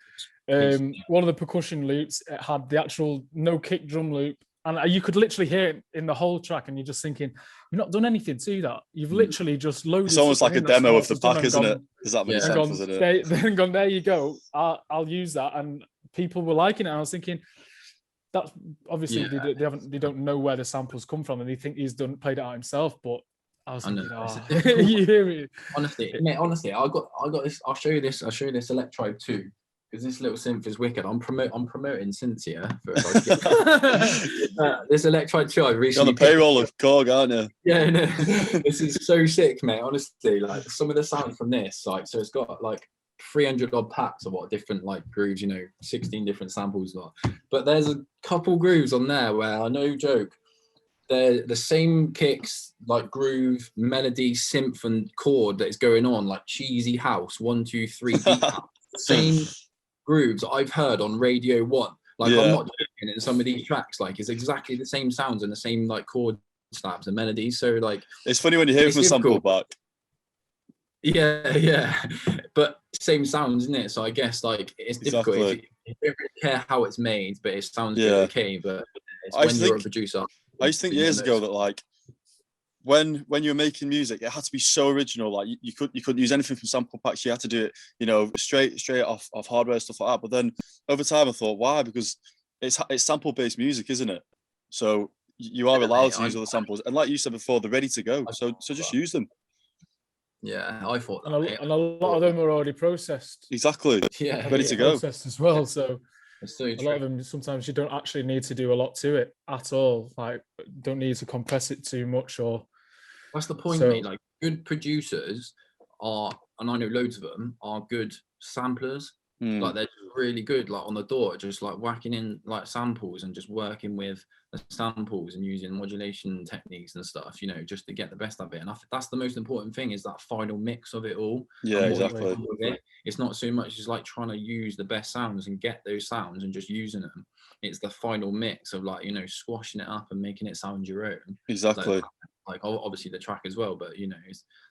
one of the percussion loops. It had the actual no kick drum loop, and you could literally hear it in the whole track. And you're just thinking, you've not done anything to that. You've literally just loaded. It's almost like a demo of the pack, isn't it? There's that many samples in it. Then gone, there you go. I'll use that, and people were liking it. And I was thinking, that's obviously they don't know where the samples come from, and they think he's played it out himself. But I was thinking, you hear me? Honestly, I got this. I'll show you this Electribe 2. Because this little synth is wicked. I'm promoting synths here. This Electribe 2 I recently... You're on the payroll of Korg, aren't you? Yeah, no. This is so sick, mate. Honestly, like some of the sounds from this, like, so it's got like 300 odd packs of what different like grooves, you know, 16 different samples. But there's a couple grooves on there where I no joke, they're the same kicks, like groove, melody, synth, and chord that is going on, like cheesy house, 1, 2, 3, beat house. The same grooves I've heard on Radio 1. Like I'm not joking, in some of these tracks, like it's exactly the same sounds and the same like chord snaps and melodies. So like it's funny when you hear from a sample back. Yeah. But same sounds, isn't it? So I guess like it's difficult if you don't really care how it's made, but it sounds okay. But it's when you're a producer. I used to think years ago that like when you were making music, it had to be so original. Like you couldn't use anything from sample packs. You had to do it, you know, straight off hardware, stuff like that. But then over time, I thought, why? Because it's sample based music, isn't it? So you are allowed to use other samples, and like you said before, they're ready to go. So just use them. Yeah, I thought that. And a lot of them are already processed. Exactly. Yeah, ready to go. Processed as well. So a lot of them, sometimes you don't actually need to do a lot to it at all. Like, don't need to compress it too much, or that's the point, mate. Like, good producers are, and I know loads of them are good samplers. Like they're just really good, like on the door, just like whacking in like samples and just working with the samples and using modulation techniques and stuff, you know, just to get the best of it. And that's the most important thing, is that final mix of it all. Yeah, exactly. It's not so much as like trying to use the best sounds and get those sounds and just using them. it's the final mix of like, you know, squashing it up and making it sound your own. Exactly. Like obviously the track as well, but you know,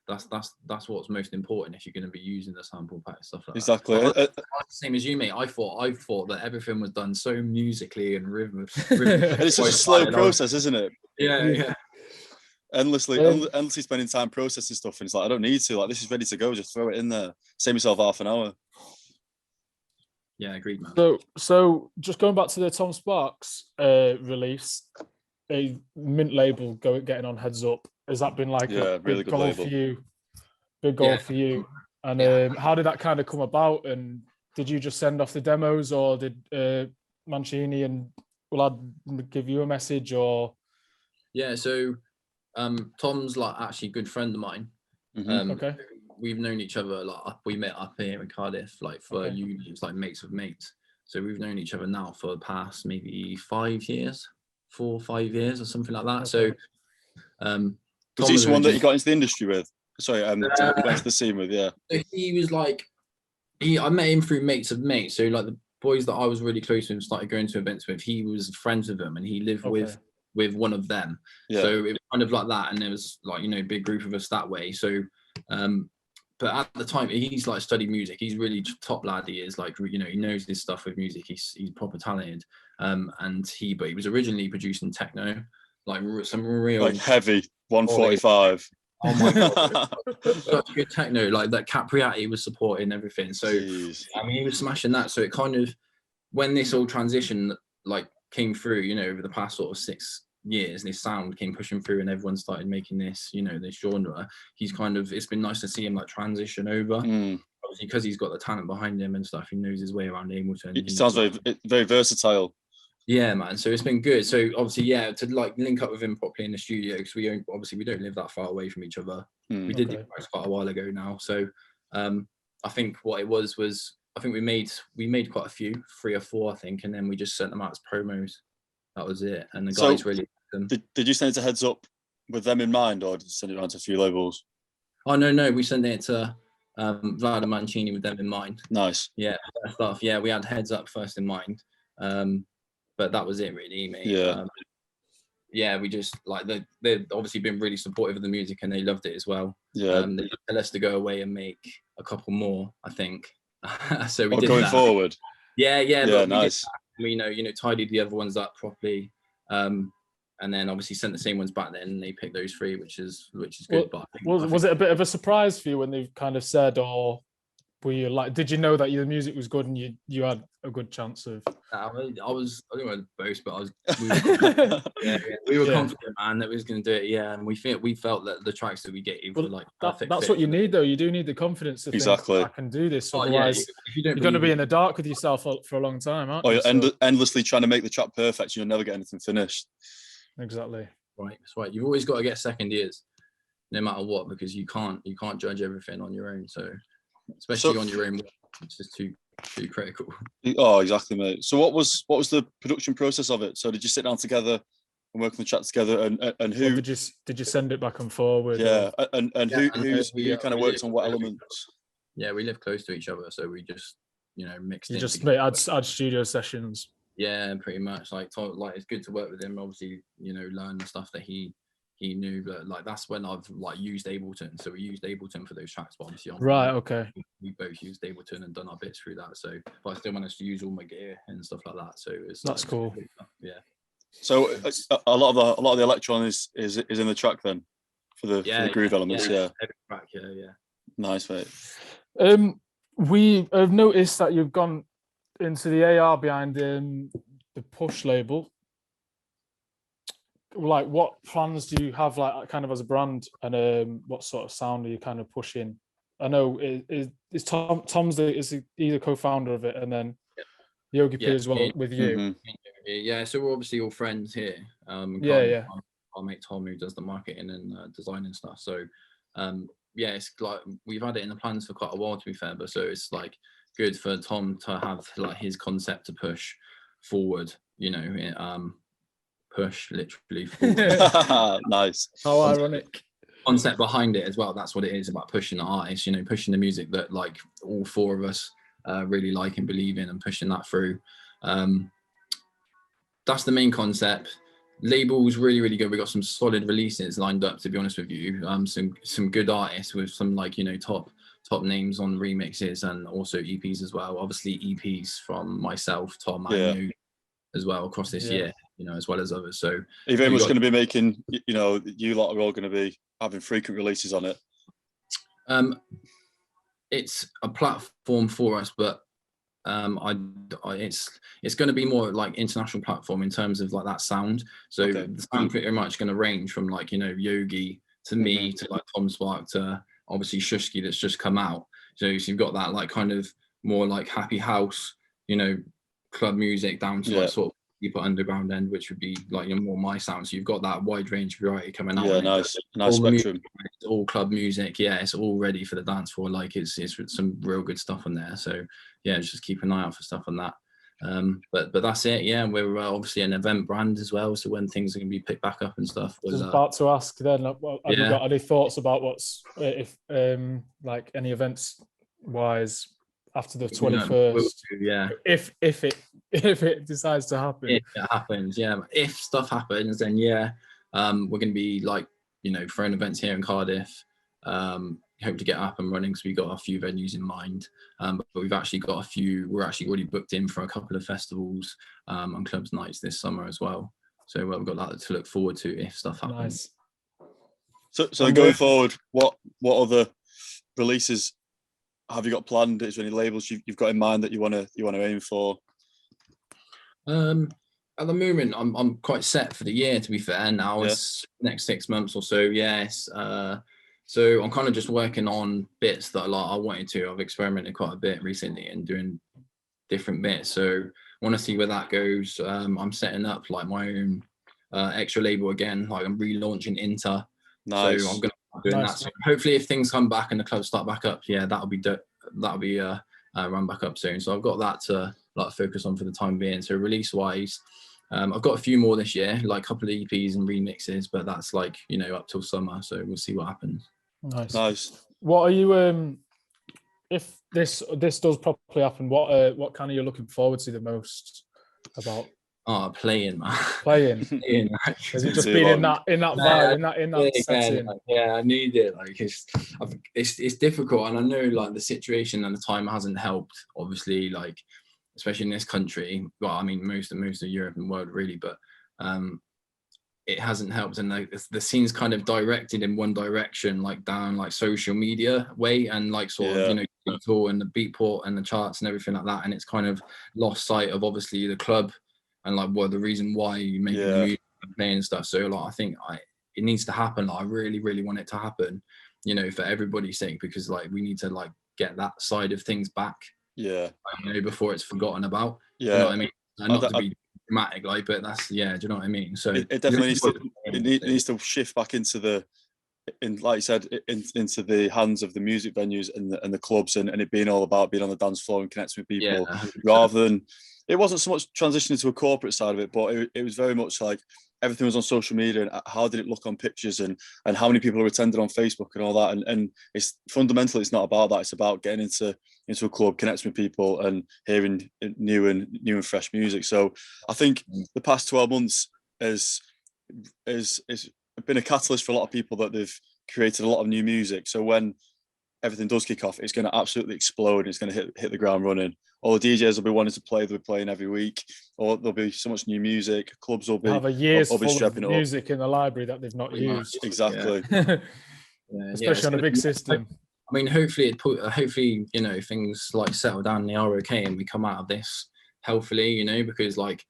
that's what's most important if you're going to be using the sample pack, stuff like Exactly. that. Same as you, mate. I thought that everything was done so musically and rhythm. And it's such a slow process, isn't it? Yeah. Endlessly spending time processing stuff, and it's like, I don't need to. Like, this is ready to go. Just throw it in there. Save yourself half an hour. Yeah, agreed, man. So just going back to the Tom Sparks release, a mint label getting on Heads Up. Has that been like a really big goal label for you? Big goal for you. And how did that kind of come about? And did you just send off the demos, or did Mancini and Willard give you a message? Or yeah, so Tom's like actually a good friend of mine. Okay. We've known each other, like we met up here in Cardiff, like for uni. It's like mates of mates. So we've known each other now for the past maybe 5 years, 4 or 5 years or something like that. So was he someone that you got into the industry with? Sorry, went into the scene with, yeah. So he was like, I met him through mates of mates. So like the boys that I was really close with and started going to events with, he was friends with them and he lived with one of them. Yeah. So it was kind of like that, and there was like, you know, big group of us that way. So but at the time he's like studied music. He's really top lad. He is like, you know, he knows his stuff with music. He's proper talented. And he was originally producing techno, like some real like heavy 145. Oh my god, such good techno, like that Capriati was supporting everything. So jeez. I mean, he was smashing that. So it kind of, when this all transition like came through, you know, over the past sort of 6 years, this sound came pushing through and everyone started making this, you know, this genre. He's kind of, it's been nice to see him like transition over. Obviously, because he's got the talent behind him and stuff, he knows his way around Ableton. It sounds very versatile. Yeah, man. So it's been good. So obviously, yeah, to like link up with him properly in the studio, because we don't live that far away from each other. We did do quite a while ago now. So I think what it was I think we made quite a few, 3 or 4, I think, and then we just sent them out as promos. That was it. And the guys really liked them. Did you send it to Heads Up with them in mind, or did you send it around to a few labels? Oh no, we sent it to Vlad and Mancini with them in mind. Nice. Yeah, stuff. Yeah, we had Heads Up first in mind. But that was it really, mate. Yeah. We just like they've obviously been really supportive of the music and they loved it as well. Yeah. They tell us to go away and make a couple more, I think. So we did going that. forward. Yeah, but nice. We tidied the other ones up properly. And then obviously sent the same ones back then and they picked those 3, which is good. But was it a bit of a surprise for you when they kind of said, or were you like, did you know that your music was good and you had a good chance of? I don't want to boast, but we were confident, man, that we was going to do it. Yeah, and we felt that the tracks that we gave were like perfect. That's what you need, though. You do need the confidence to think, I can do this. Otherwise, you're going to be in the dark with yourself for a long time, aren't you? You're endlessly trying to make the track perfect. You'll never get anything finished. Exactly. Right, that's right. You've always got to get second ears, no matter what, because you can't judge everything on your own. So. Especially on your own, it's just too critical. Oh, exactly, mate. So what was the production process of it? So did you sit down together and work on the track together, and who did you send it back and forward? Yeah, and who kind of worked on what elements? Yeah, we live close to each other, so we just mixed. You just add studio sessions. Yeah, pretty much. Like it's good to work with him. Obviously, learn the stuff that he knew, but like that's when I've like used Ableton. So we used Ableton for those tracks, but obviously okay. We both used Ableton and done our bits through that. So but I still managed to use all my gear and stuff like that. So that's cool. Yeah. So a lot of the electron is in the track then for the groove elements. Yeah. Every track, yeah. Nice, mate. We have noticed that you've gone into the AR behind the Push label. Like, what plans do you have, like, kind of as a brand, and what sort of sound are you kind of pushing? I know is Tom's he's the co-founder of it, and then Yogi P as well with you. Mm-hmm. Yeah, so we're obviously all friends here. Our mate Tom, who does the marketing and design and stuff. So it's like we've had it in the plans for quite a while, to be fair. But so it's like good for Tom to have like his concept to push forward. Push literally forward. Nice. How ironic. Concept behind it as well. That's what it is about, pushing the artist, pushing the music that like all 4 of us really like and believe in, and pushing that through. that's the main concept. Label's really, really good. We got some solid releases lined up, to be honest with you. Some good artists with some like, you know, top names on remixes, and also EPs as well. Obviously EPs from myself, Tom, and you as well across this year, you know, as well as others. So are you very much going to be making, you know, you lot are all going to be having frequent releases on it? It's a platform for us, but it's going to be more like international platform in terms of like that sound. So the sound pretty much going to range from like, you know, Yogi to me to like Tom Spark to obviously Shushki that's just come out. So you've got that like kind of more like happy house, you know, club music down to like sort of deeper underground end, which would be like, you know, more my sound. So you've got that wide range variety coming out. Yeah, nice spectrum. Music, all club music. Yeah, it's all ready for the dance floor. Like it's some real good stuff on there. So yeah, just keep an eye out for stuff on that. But that's it. Yeah, we're obviously an event brand as well. So when things are going to be picked back up and stuff. I was about to ask then, have you got any thoughts about what's if like any events wise after the 21st? Yeah. If it decides to happen. If it happens, yeah. If stuff happens, then yeah, we're going to be like, you know, throwing events here in Cardiff. Hope to get up and running because we've got a few venues in mind. But we've actually got a few. We're actually already booked in for a couple of festivals and clubs nights this summer as well. So we've got that to look forward to if stuff happens. Nice. So going forward, what other releases have you got planned? Is there any labels you've got in mind that you want to aim for? At the moment, I'm quite set for the year. To be fair, now it's next 6 months or so. Yes. So I'm kind of just working on bits that like I wanted to. I've experimented quite a bit recently and doing different bits. So I want to see where that goes. I'm setting up like my own extra label again. Like I'm relaunching Inter. Nice. So I'm gonna be doing that. So hopefully, if things come back and the clubs start back up, that'll be run back up soon. So I've got that to like focus on for the time being. So release wise, I've got a few more this year, like a couple of EPs and remixes, but that's like, you know, up till summer. So we'll see what happens. Nice. What are you if this does properly happen, what kind of you're looking forward to the most about? Playing, man. Playing. Has it just been in that vibe, in that setting? Yeah, I need it. Like it's difficult, and I know like the situation and the time hasn't helped. Obviously, like especially in this country. Well, I mean most of Europe and world really, but it hasn't helped, and like the scene's kind of directed in one direction, like down like social media way, and like sort of, you know, digital and the Beatport and the charts and everything like that, and it's kind of lost sight of obviously the club and like the reason why you make the music and playing stuff. So like I think it needs to happen. Like, I really, really want it to happen, you know, for everybody's sake, because like we need to like get that side of things back. Yeah. You know, before it's forgotten about. Yeah. You know what I mean? And not to be dramatic, like, but that's do you know what I mean? So it definitely needs to shift back into like you said, into the hands of the music venues and the clubs, and it being all about being on the dance floor and connecting with people, rather than, it wasn't so much transitioning to a corporate side of it, but it was very much like everything was on social media, and how did it look on pictures, and how many people are attended on Facebook and all that. And it's fundamentally, it's not about that. It's about getting into a club, connecting with people and hearing new and fresh music. So I think the past 12 months has been a catalyst for a lot of people, that they've created a lot of new music. So when everything does kick off, it's going to absolutely explode. It's going to hit the ground running. All the DJs will be wanting to play. They'll be playing every week, or there'll be so much new music. Clubs will be have a year's full of music in the library that they've not used. Exactly. Especially on a big system. I mean, hopefully, you know, things like settle down and they are okay, and we come out of this healthily, you know, because like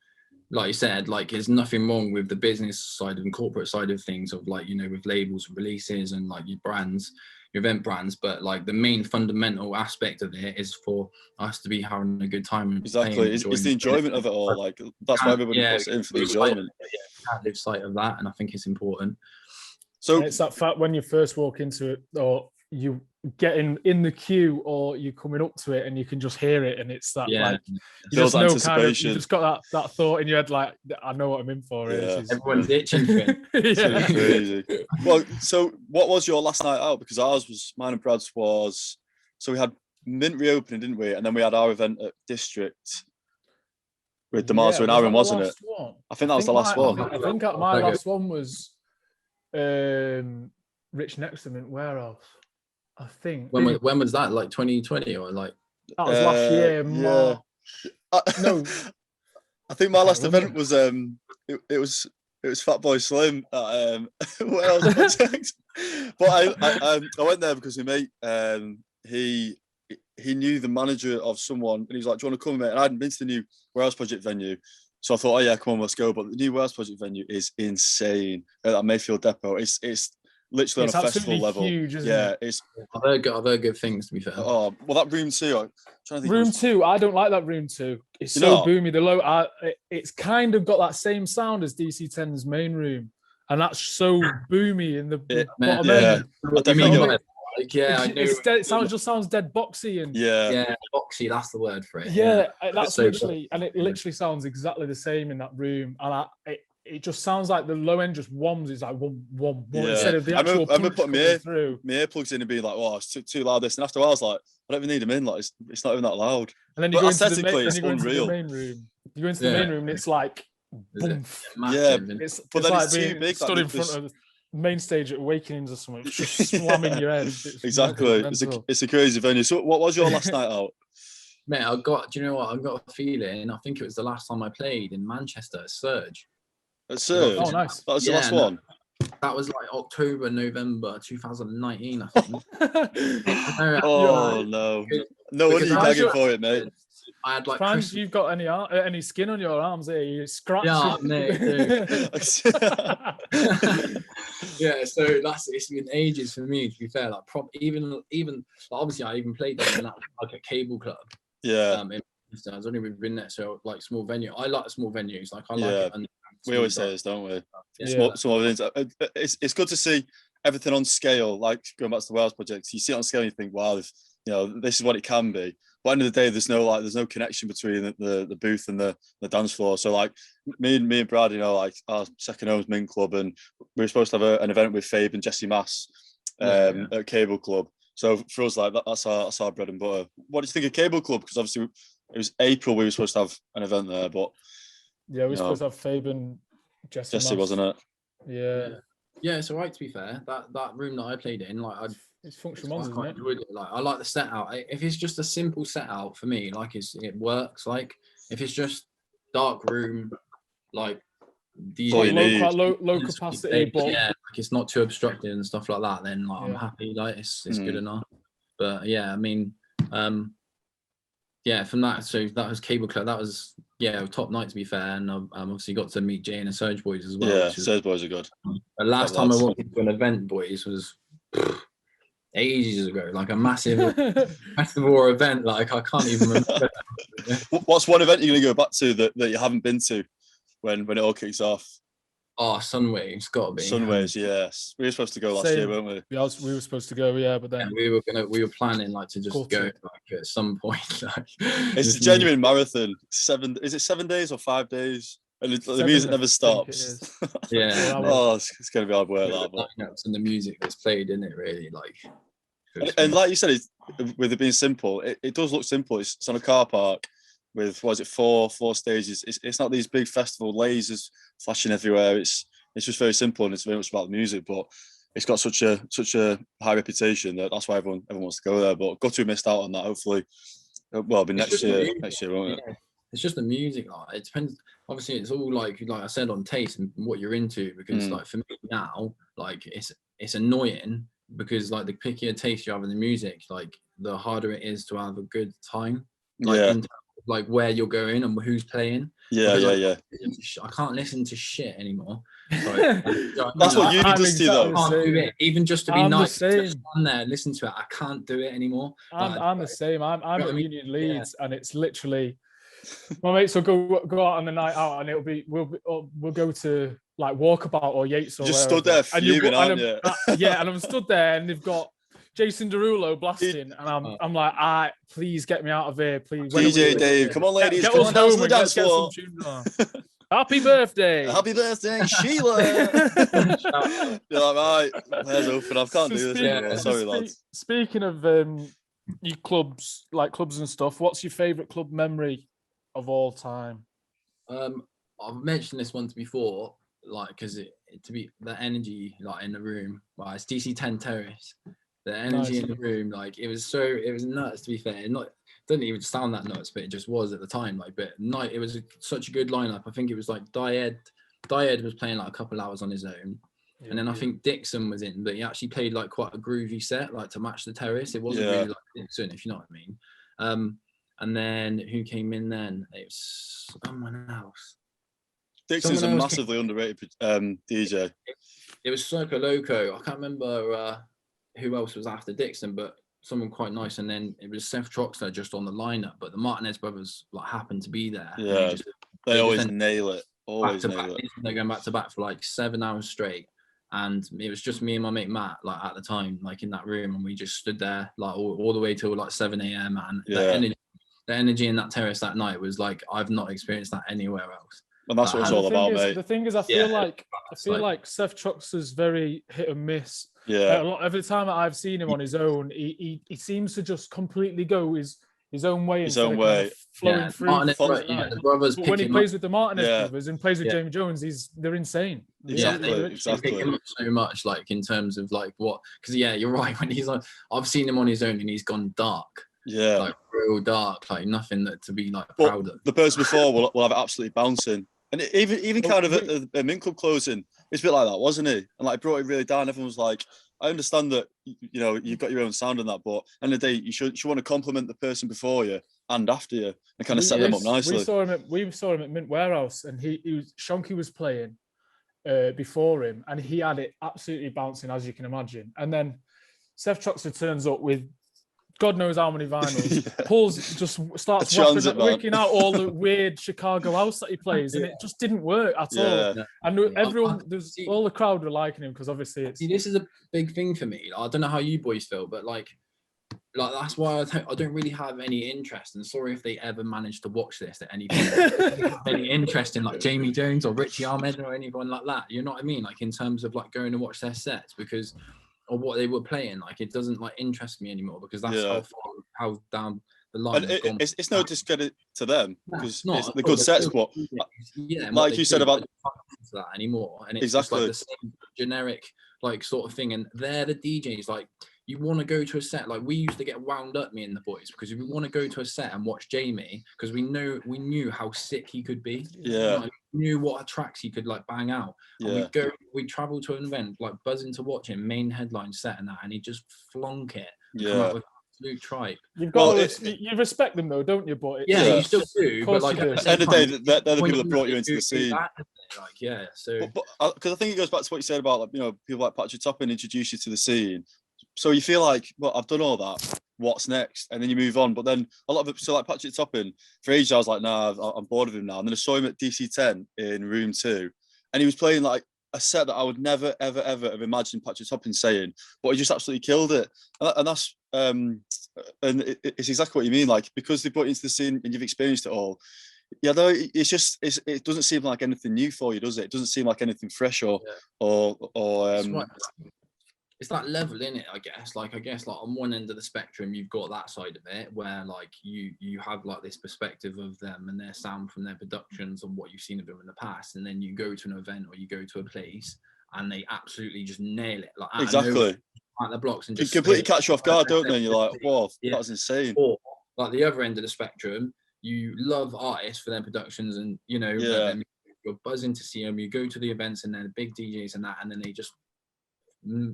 you said, like there's nothing wrong with the business side and corporate side of things, of like, you know, with labels and releases and like your brands, your event brands, but like the main fundamental aspect of it is for us to be having a good time. Exactly. It's the enjoyment of it all. Like that's why everybody puts it in, for the enjoyment. Can't lose sight of that, and I think it's important. So it's that fact when you first walk into it, or you get in the queue, or you're coming up to it and you can just hear it, and it's that like you just know you just got that thought in your head, like I know what I'm in for. Everyone's itching for it. Crazy. Well, so what was your last night out? Because mine and Brad's was, so we had Mint reopening, didn't we? And then we had our event at District. with Damaso and was Aaron, that the wasn't it? last one? I think that was the last one. I think my last one was Rich Next to Me. Where else? I think. When was that? Like 2020 or like? That was last year, yeah. March. No, I think my last remember. event was it was Fatboy Slim at Wales Project. But I went there because my mate he knew the manager of someone, and he was like, "Do you want to come, mate?" And I hadn't been to the new Wales Project venue, so I thought, "Oh yeah, come on, let's go." But the new Wales Project venue is insane at that Mayfield Depot. It's literally it's on a festival level. Huge, isn't it? It's. I've heard good things, to be fair. Oh well, that room 2. I'm trying to think. Room 2, I don't like that room 2. It's so boomy. It's kind of got that same sound as DC10's main room, and that's so boomy in the bottom end. What I mean, I know. It just sounds dead boxy and boxy. That's the word for it. Yeah, that's literally, and it literally sounds exactly the same in that room, and it just sounds like the low end just whoms. It's like whom instead of the actual punch coming through. My earplugs in and being like, "Oh, it's too loud." This, and after a while, I was like, "I don't even need them in. Like, it's not even that loud." And then you go into the main room. You go into the main room, and it's like, boom. It's like being big, stood in front of the main stage at Awakenings or something. It's just slamming your head. Exactly. It's a crazy venue. So, what was your last night out? Mate, do you know what? I've got a feeling. I think it was the last time I played in Manchester at Surge. At Surge? Oh, nice. That was the last one? That was like October, November 2019, I think. Oh, no. No wonder you're begging for it, mate. I had like. Frans, you've got any skin on your arms here? You scratch. Yeah, mate. Yeah, so it's been ages for me, to be fair. Like, even like, obviously, I even played there in like a cable club. Yeah. I've only been there, so like small venue. I like small venues. Like I like it. And we always say this, don't we? Yeah. Small things. It's good to see everything on scale. Like going back to the Wales Project, you see it on scale and you think, wow, this is what it can be. But at the end of the day, there's no connection between the booth and the dance floor. So like me and Brad, like our second home's Min Club, and we were supposed to have an event with Fabe and Jesse Mass at Cable Club. So for us, like that's our bread and butter. What do you think of Cable Club? Because obviously it was April we were supposed to have an event there, but yeah, we were supposed to have Fabe and Jesse Mass. Wasn't it? Yeah, it's alright, to be fair. That room that I played in, like it's functional, isn't it? Like I like the set out. If it's just a simple set out for me, like it works. Like if it's just dark room, like quite low capacity, but like it's not too obstructed and stuff like that, then like I'm happy. Like it's good enough. But yeah, I mean, from that, so that was Cable Club. That was top night, to be fair, and I've obviously got to meet Jay and the Surge Boys as well. Yeah, Surge Boys are good. The last time I went to an event, boys, was ages ago, like a massive festival or event. Like I can't even remember. What's one event you're going to go back to that you haven't been to when it all kicks off? Oh, Sunwaves, gotta be. Sunwaves, yes. We were supposed to go last year, weren't we? Yeah, we were supposed to go, but then we were planning like to just go like at some point. Like it's a genuine marathon. Is it 7 days or 5 days? And the music never stops. Yeah. It's gonna be hard work. And the music that's played, isn't it? Really, like. And like you said, with it being simple, it does look simple. It's on a car park with four stages. It's not these big festival lasers flashing everywhere. It's just very simple, and it's very much about the music. But it's got such a high reputation that's why everyone wants to go there. But got to missed out on that. Hopefully, it'll be next year, won't it? It's just the music. Like it depends. Obviously, it's all like I said, on taste and what you're into. Because like for me now, like it's annoying. Because like the pickier taste you have in the music, like the harder it is to have a good time. Like where you're going and who's playing. I can't listen to shit anymore. That's what uni does to you, though. I can't do it. Even just to be nice, to stand there, listen to it. I can't do it anymore. I'm the same. I'm at Union Leeds, and it's literally my mates will go out on the night out, and we'll go to like Walkabout or Yates or just wherever. Stood there fuming, aren't you? And I'm stood there, and they've got Jason Derulo blasting, and I'm like, please get me out of here, please. DJ Dave, come on, ladies, come on down to the dance floor. Happy birthday, Sheila. You're like, right, there's open. I can't do this anymore. Sorry, lads. Speaking of you clubs and stuff, what's your favourite club memory of all time? I've mentioned this once before, like, because to be the energy like in the room, well, it's DC10 Terrace. The energy in the room, like it was nuts. To be fair, not didn't even sound that nuts, but it just was at the time. Like, but night, it was such a good lineup. I think it was like Died was playing like a couple hours on his own, and then I think Dixon was in, but he actually played like quite a groovy set, like to match the Terrace. It wasn't really like Dixon, if you know what I mean. And then who came in then? It was someone else. Dixon's a massively underrated DJ. It was Circo Loco. I can't remember who else was after Dixon, but someone quite nice. And then it was Seth Troxler just on the lineup, but the Martinez brothers like happened to be there. Yeah, they always nail it. Always nail it. They're going back to back for like 7 hours straight. And it was just me and my mate Matt, like at the time, like in that room, and we just stood there like all the way till like 7 a.m. And the energy in that Terrace that night was like I've not experienced that anywhere else. And that's what it's all about, mate. The thing is, I feel like Seth Troxler's very hit and miss. Yeah. Every time I've seen him on his own, he seems to just completely go his own way. His own way. Flowing through. The brothers. But when he plays with the Martinez brothers and plays with Jamie Jones, they're insane. Exactly. They pick him up so much, like in terms of like what, because you're right. When he's like, I've seen him on his own and he's gone dark. Yeah. Like real dark, like nothing that to be like proud of. The person before will have it absolutely bouncing. And even kind of at the Mint Club closing, it's a bit like that, wasn't he? And like brought it really down. Everyone was like, I understand that, you know, you've got your own sound on that, but end of the day, you should want to compliment the person before you and after you and kind of set them up nicely. We saw him at Mint Warehouse, and Shonky was playing before him, and he had it absolutely bouncing, as you can imagine. And then Seth Troxler turns up with God knows how many vinyls, starts working out all the weird Chicago house that he plays, and it just didn't work at all. And everyone, all the crowd were liking him because obviously it's. This is a big thing for me. I don't know how you boys feel, but like that's why I don't really have any interest. And sorry if they ever manage to watch this at any point. Any interest in like Jamie Jones or Richie Ahmed or anyone like that. You know what I mean? Like in terms of like going to watch their sets because. Or what they were playing, like it doesn't like interest me anymore because that's how down the line. And it's no discredit to them because it's the good sets, but like you said about that anymore, and it's just like the same generic like sort of thing. And they're the DJs like you want to go to a set like we used to get wound up, me and the boys, because if we want to go to a set and watch Jamie because we knew how sick he could be. We knew what tracks he could like bang out. And we'd travel to an event like buzzing to watch him, main headline set and that, and he'd just flonk it. Come out with absolute tripe. You've got you respect them though, don't you? But you still do. But like at the end of the day, they're the people that brought you into the scene. So because I think it goes back to what you said about like people like Patrick Toppin introduce you to the scene. So you feel like, well, I've done all that. What's next? And then you move on. But then a lot of it, so like Patrick Toppin, for ages I was like, nah, I'm bored of him now. And then I saw him at DC10 in room 2, and he was playing like a set that I would never, ever, ever have imagined Patrick Toppin saying, but he just absolutely killed it. And that's, and it's exactly what you mean. Like, because they brought you into the scene and you've experienced it all. Yeah, though it doesn't seem like anything new for you, does it? It doesn't seem like anything fresh or it's that level in it, I guess. Like on one end of the spectrum, you've got that side of it where like you have like this perspective of them and their sound from their productions and what you've seen of them in the past, and then you go to an event or you go to a place and they absolutely just nail it. Like exactly at the blocks and just completely catch you off guard, don't they? And you're like, whoa, that was insane. Or like the other end of the spectrum, you love artists for their productions and you're buzzing to see them. You go to the events and they're the big DJs and that, and then they just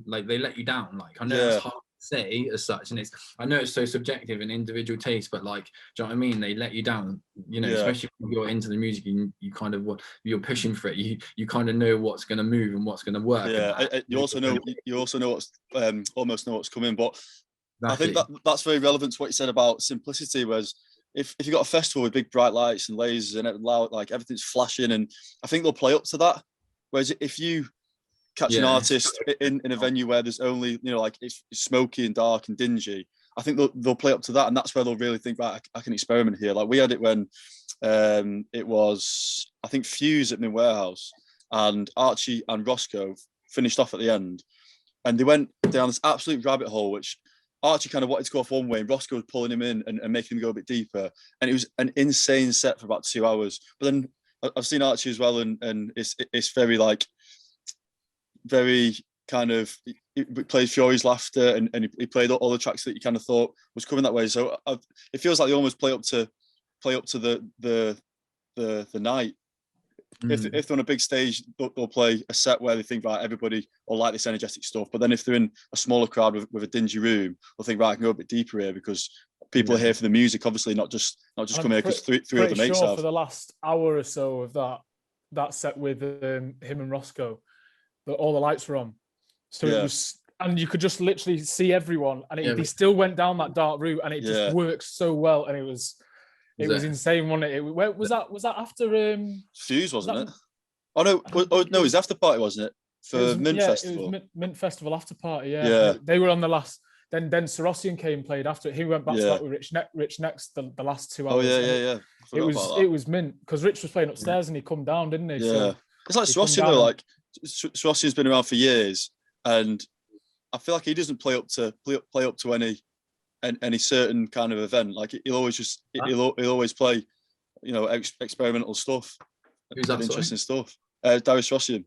like they let you down. Like I know it's hard to say as such, and I know it's so subjective and individual taste, but like, do you know what I mean? They let you down, especially when you're into the music. You kind of you're pushing for it. You kind of know what's going to move and what's going to work. You also know what's almost know what's coming. But I think that's very relevant to what you said about simplicity. Whereas if you got a festival with big bright lights and lasers and loud, like everything's flashing, and I think they'll play up to that. Whereas if you catch an artist in a venue where there's only like it's smoky and dark and dingy, I think they'll play up to that, and that's where they'll really think, right, I can experiment here. Like we had it when it was, I think, Fuse at Mint Warehouse, and Archie and Roscoe finished off at the end, and they went down this absolute rabbit hole, which Archie kind of wanted to go off one way and Roscoe was pulling him in and making him go a bit deeper, and it was an insane set for about 2 hours. But then I've seen Archie as well, and it's very like very kind of he plays Fury's Laughter, and he played all the tracks that you kind of thought was coming that way. So it feels like they almost play up to the night. If they're on a big stage, they'll play a set where they think, right, everybody will like this energetic stuff. But then if they're in a smaller crowd with a dingy room, they'll think, right, I can go a bit deeper here because people are here for the music, obviously, not just come here because three other mates have. For the last hour or so of that set with him and Roscoe, that all the lights were on, so it was, and you could just literally see everyone, and they still went down that dark route, and it just worked so well, and it was insane, wasn't it? Where was that? Was that after Fuse, wasn't it? Oh no, no, it was after party, wasn't it? For Mint Festival. It was Mint Festival after party. Yeah. They were on the last. Then Sarosian came and played after it. He went back to that with Rich next the last 2 hours. Yeah. It was mint because Rich was playing upstairs and he come down, didn't he? Yeah. So it's like Sarosian though. Like Sarosian's been around for years, and I feel like he doesn't play up to any certain kind of event. Like he'll always play, experimental stuff. Who's that? Interesting stuff. Darius Rossian.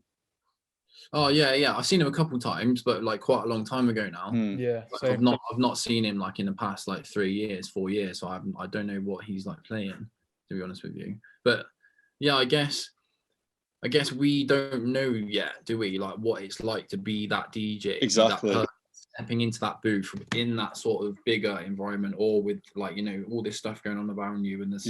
Oh yeah. I've seen him a couple of times, but like quite a long time ago now. Yeah. Like, I've not seen him like in the past like 3 years, 4 years. So I don't know what he's like playing, to be honest with you. But yeah, I guess we don't know yet, do we? Like what it's like to be that DJ. Exactly. That stepping into that booth in that sort of bigger environment, or with like all this stuff going on around you, and this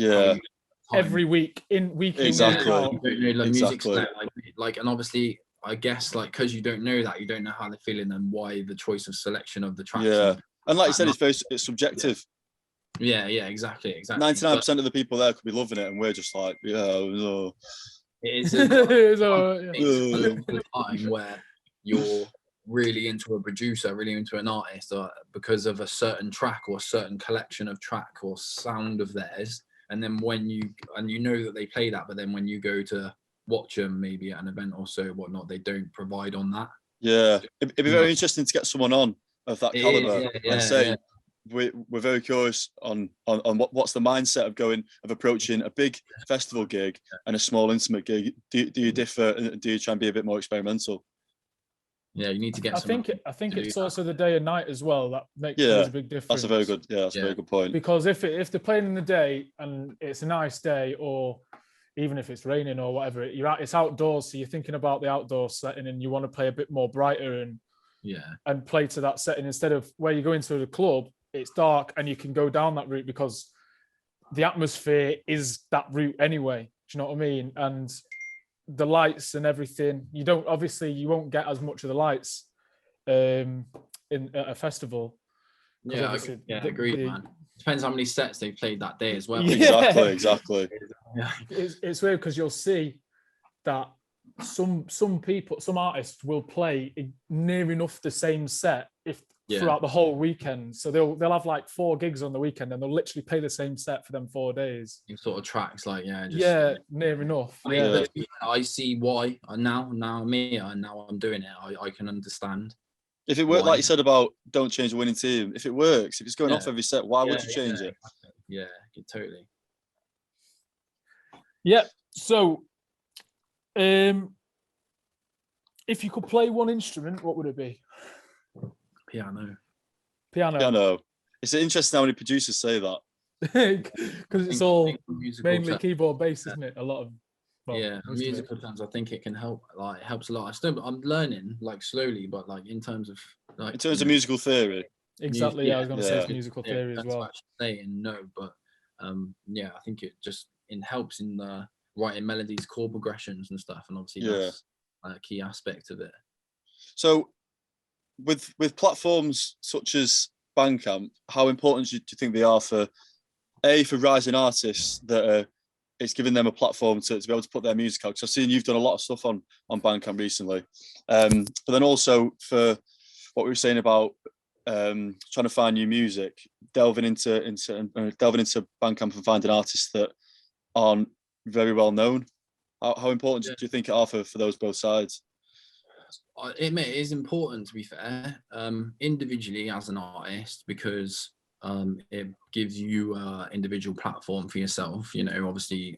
every week in. Exactly. You don't know the music's like, and obviously I guess like because you don't know that, you don't know how they're feeling and why the choice of selection of the tracks. Yeah, and like you said, it's subjective. Yeah, exactly. 99% of the people there could be loving it, and we're just like, no. It is a time where you're really into a producer, really into an artist, or because of a certain track or a certain collection of track or sound of theirs, and then when you know that they play that, but then when you go to watch them maybe at an event or so whatnot, they don't provide on that. Yeah, it'd be very interesting to get someone on of that caliber and say we're very curious on what's the mindset of approaching a big festival gig and a small intimate gig. Do you differ? Do you try and be a bit more experimental? Yeah, you need to get. I think it's also the day and night as well that makes a big difference. That's a very good. Yeah, that's a very good point. Because if they're playing in the day and it's a nice day, or even if it's raining or whatever, it's outdoors, so you're thinking about the outdoor setting and you want to play a bit more brighter and play to that setting instead of where you go into the club. It's dark and you can go down that route because the atmosphere is that route anyway. Do you know what I mean? And the lights and everything, you won't get as much of the lights in at a festival. Yeah, agreed, man. Depends how many sets they've played that day as well. Exactly. Yeah. It's weird because you'll see that some artists will play near enough the same set throughout the whole weekend. So they'll have like 4 gigs on the weekend and they'll literally play the same set for them 4 days. In sort of tracks, like near enough. I see why now I'm doing it. I can understand. If it worked, like you said about don't change the winning team, if it works, if it's going off every set, why would you change it? Exactly. Yeah, totally. Yeah. So, if you could play one instrument, what would it be? Piano. It's interesting how many producers say that. Because it's all mainly keyboard bass, isn't it? A lot of musical terms. I think it can help. Like, it helps a lot. I'm learning like slowly, but like in terms of musical theory. Exactly. I was going to say it's musical theory as well. Saying no, but I think it just helps in the writing melodies, chord progressions, and stuff. And obviously that's a key aspect of it. So, with platforms such as Bandcamp, how important do you think they are for rising artists that it's giving them a platform to be able to put their music out? Because I've seen you've done a lot of stuff on Bandcamp recently, but then also for what we were saying about trying to find new music, delving into Bandcamp and finding artists that aren't very well known. How important do you think it are for those both sides? It is important, to be fair, individually as an artist, because it gives you an individual platform for yourself. Obviously,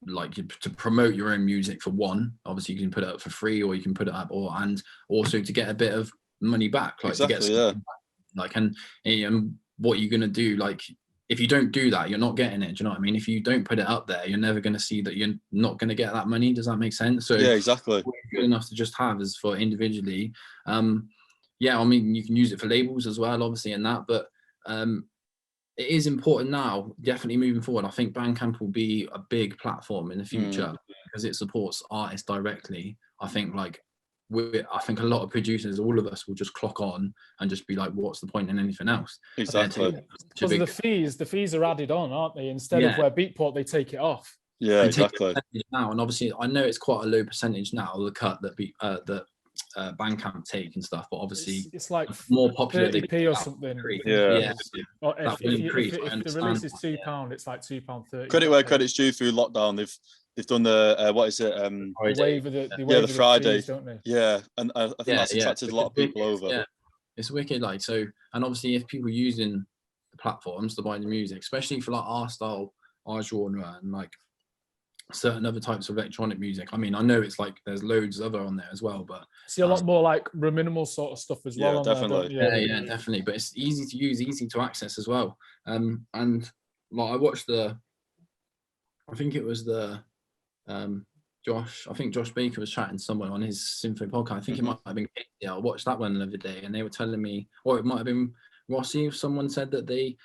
like to promote your own music. For one, obviously you can put it up for free, or you can put it up, and also to get a bit of money back, like exactly, to get like, and what you're gonna do, like if you don't do that, you're not getting it. Do you know what I mean? If you don't put it up there, you're never going to see that. You're not going to get that money. Does that make sense? So yeah, exactly. Good enough to just have is for individually. Yeah, I mean, you can use it for labels as well, obviously, and that. But it is important now, definitely moving forward. I think Bandcamp will be a big platform in the future because it supports artists directly. I think a lot of producers, all of us, will just clock on and just be like, what's the point in anything else? Exactly. Because the fees are added on, aren't they? Instead of where Beatport, they take it off. Yeah, exactly. Now, and obviously I know it's quite a low percentage now, the cut that Bandcamp take and stuff, but obviously it's like more popular 30p or something. Yeah. Or if the release is £2, it's like £2.30. Credit where credit's due. Through lockdown, they've done the what is it? The wave of the Friday. Fees, don't they? Yeah, and I think that's attracted a lot of people over. Yeah, it's wicked. Like, so, and obviously if people using the platforms to buy the music, especially for like our style, our genre, and like certain other types of electronic music. I mean, I know it's like there's loads other on there as well, but see a lot more like minimal sort of stuff as well. Yeah, definitely. Yeah, definitely. But it's easy to use, easy to access as well. And like I watched I think it was Josh Baker was chatting to someone on his Symphony podcast. I think it might have been Katie. I watched that one the other day, and they were telling me, or it might have been Rossi, if someone said that they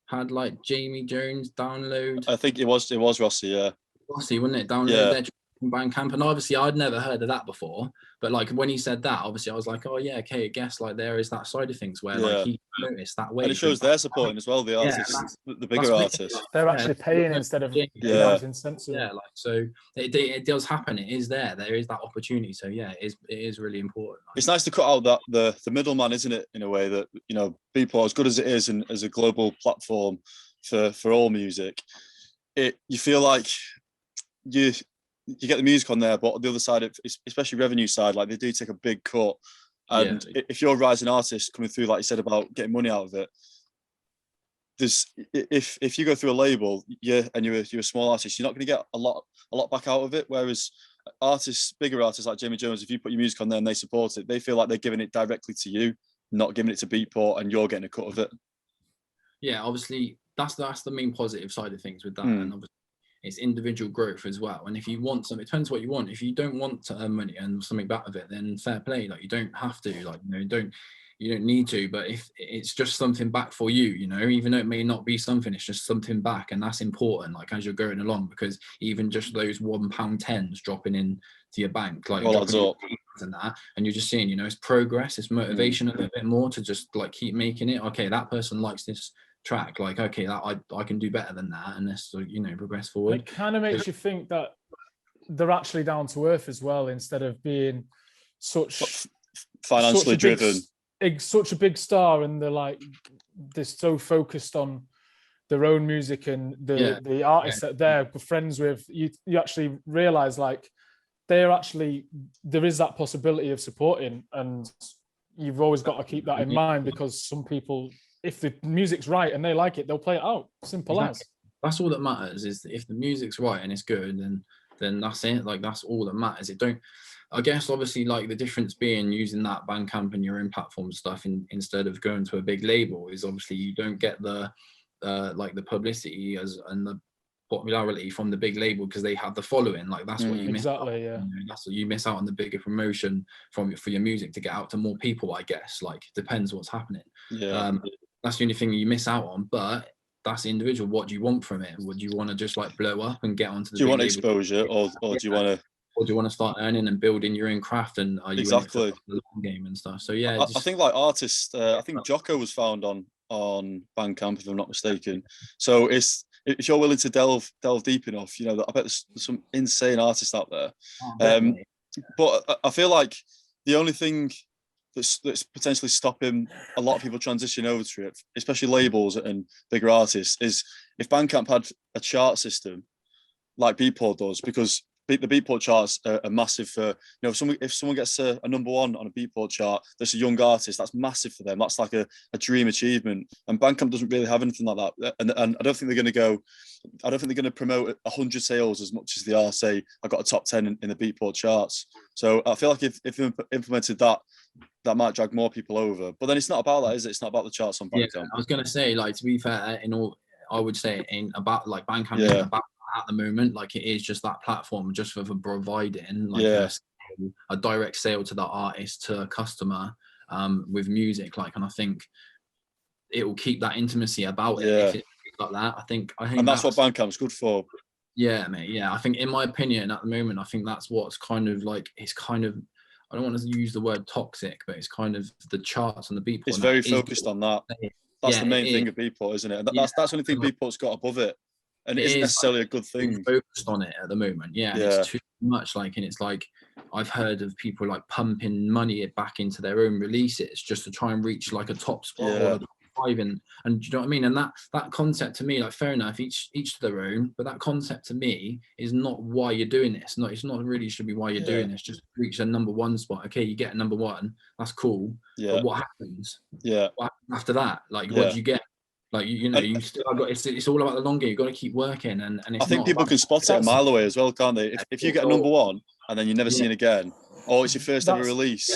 had like Jamie Jones download. I think it was Rossi, yeah. Rossi, wasn't it? Download their Bandcamp, and obviously I'd never heard of that before. But like when he said that, obviously I was like, oh yeah, okay, I guess like there is that side of things where like he noticed that way. And it shows they're supporting as well, the artists, the bigger artists. They're actually paying instead of incentive. Yeah, like so it does happen. It is there. There is that opportunity. So yeah, it is really important. It's nice to cut out that the middleman, isn't it? In a way that, you know, Beatport, as good as it is, and as a global platform for all music, you feel like you get the music on there, but on the other side, especially revenue side, like they do take a big cut. And if you're a rising artist coming through, like you said about getting money out of it, if you go through a label, and you're a small artist, you're not going to get a lot back out of it. Whereas bigger artists like Jamie Jones, if you put your music on there and they support it, they feel like they're giving it directly to you, not giving it to Beatport, and you're getting a cut of it. Yeah, obviously that's the main positive side of things with that, and obviously it's individual growth as well. And if you want something, it depends what you want. If you don't want to earn money and something back of it, then fair play. Like you don't have to, like, you don't need to. But if it's just something back for you, you know, even though it may not be something, it's just something back, and that's important. Like as you're going along, because even just those £1.10s dropping in to your bank, like adds up. And that, and you're just seeing, you know, it's progress, it's motivation a little bit more to just like keep making it. Okay, that person likes this track, like okay, that I can do better than that, and let's, you know, progress forward. It kind of makes you think that they're actually down to earth as well, instead of being such financially driven, such a big star, and they're so focused on their own music and the artists that they're friends with. You actually realize like there is that possibility of supporting, and you've always got to keep that in mind, because some people, if the music's right and they like it, they'll play it out. Simple as. That's all that matters, is if the music's right and it's good, then that's it. Like that's all that matters. I guess obviously like the difference being using that Bandcamp and your own platform stuff instead of going to a big label is obviously you don't get the like the publicity and the popularity from the big label, because they have the following. Like that's what you miss out. Yeah. You know, that's what you miss out on, the bigger promotion for your music to get out to more people, I guess. Like depends what's happening. That's the only thing you miss out on, but that's individual. What do you want from it? Would you want to just like blow up and get onto the do you want exposure, or do you want to start earning and building your own craft, and are you exactly in the long game and stuff? So yeah, I think like artists, I think Jocko was found on Bandcamp, if I'm not mistaken. So if you're willing to delve deep enough, you know, I bet there's some insane artists out there. But I feel like the only thing that's potentially stopping a lot of people transitioning over to it, especially labels and bigger artists, is if Bandcamp had a chart system like Beatport does, because the Beatport charts are massive for, if someone gets a number one on a Beatport chart, that's a young artist, that's massive for them. That's like a dream achievement. And Bandcamp doesn't really have anything like that. And I don't think they're going to promote 100 sales as much as they are, say, I got a top 10 in the Beatport charts. So I feel like if they implemented that, that might drag more people over. But then it's not about that, is it? It's not about the charts on Bandcamp. Yeah, I was going to say, like, to be fair, I would say about like Bandcamp, about at the moment, like it is just that platform just for providing like a direct sale to the artist, to a customer, with music, like, and I think it will keep that intimacy about it if it's like that. I think and that's what Bandcamp's good for. Yeah, mate. Yeah, I think, in my opinion, at the moment, I think that's what's kind of like, it's kind of, I don't want to use the word toxic, but it's kind of the charts and the Beatport. It's very focused on that. That's the main thing of Beatport, isn't it? And that's the only thing Beatport's got above it. And it isn't necessarily a good thing. Focused on it at the moment, and it's too much. Like, and it's like I've heard of people like pumping money back into their own releases just to try and reach like a top spot or a top 5, and do you know what I mean? And that concept to me, like, fair enough, each to their own, but that concept to me is not why you're doing this. It's not really should be why you're doing this. Just reach a number one spot. Okay, you get a number one, that's cool. But what happens? What happens after that? Like, what do you get? Like, you still got, it's all about the long game. You've got to keep working, and it's, I think people can spot it a mile away as well, can't they? If you get a number one and then you never see it again, or it's your first ever release.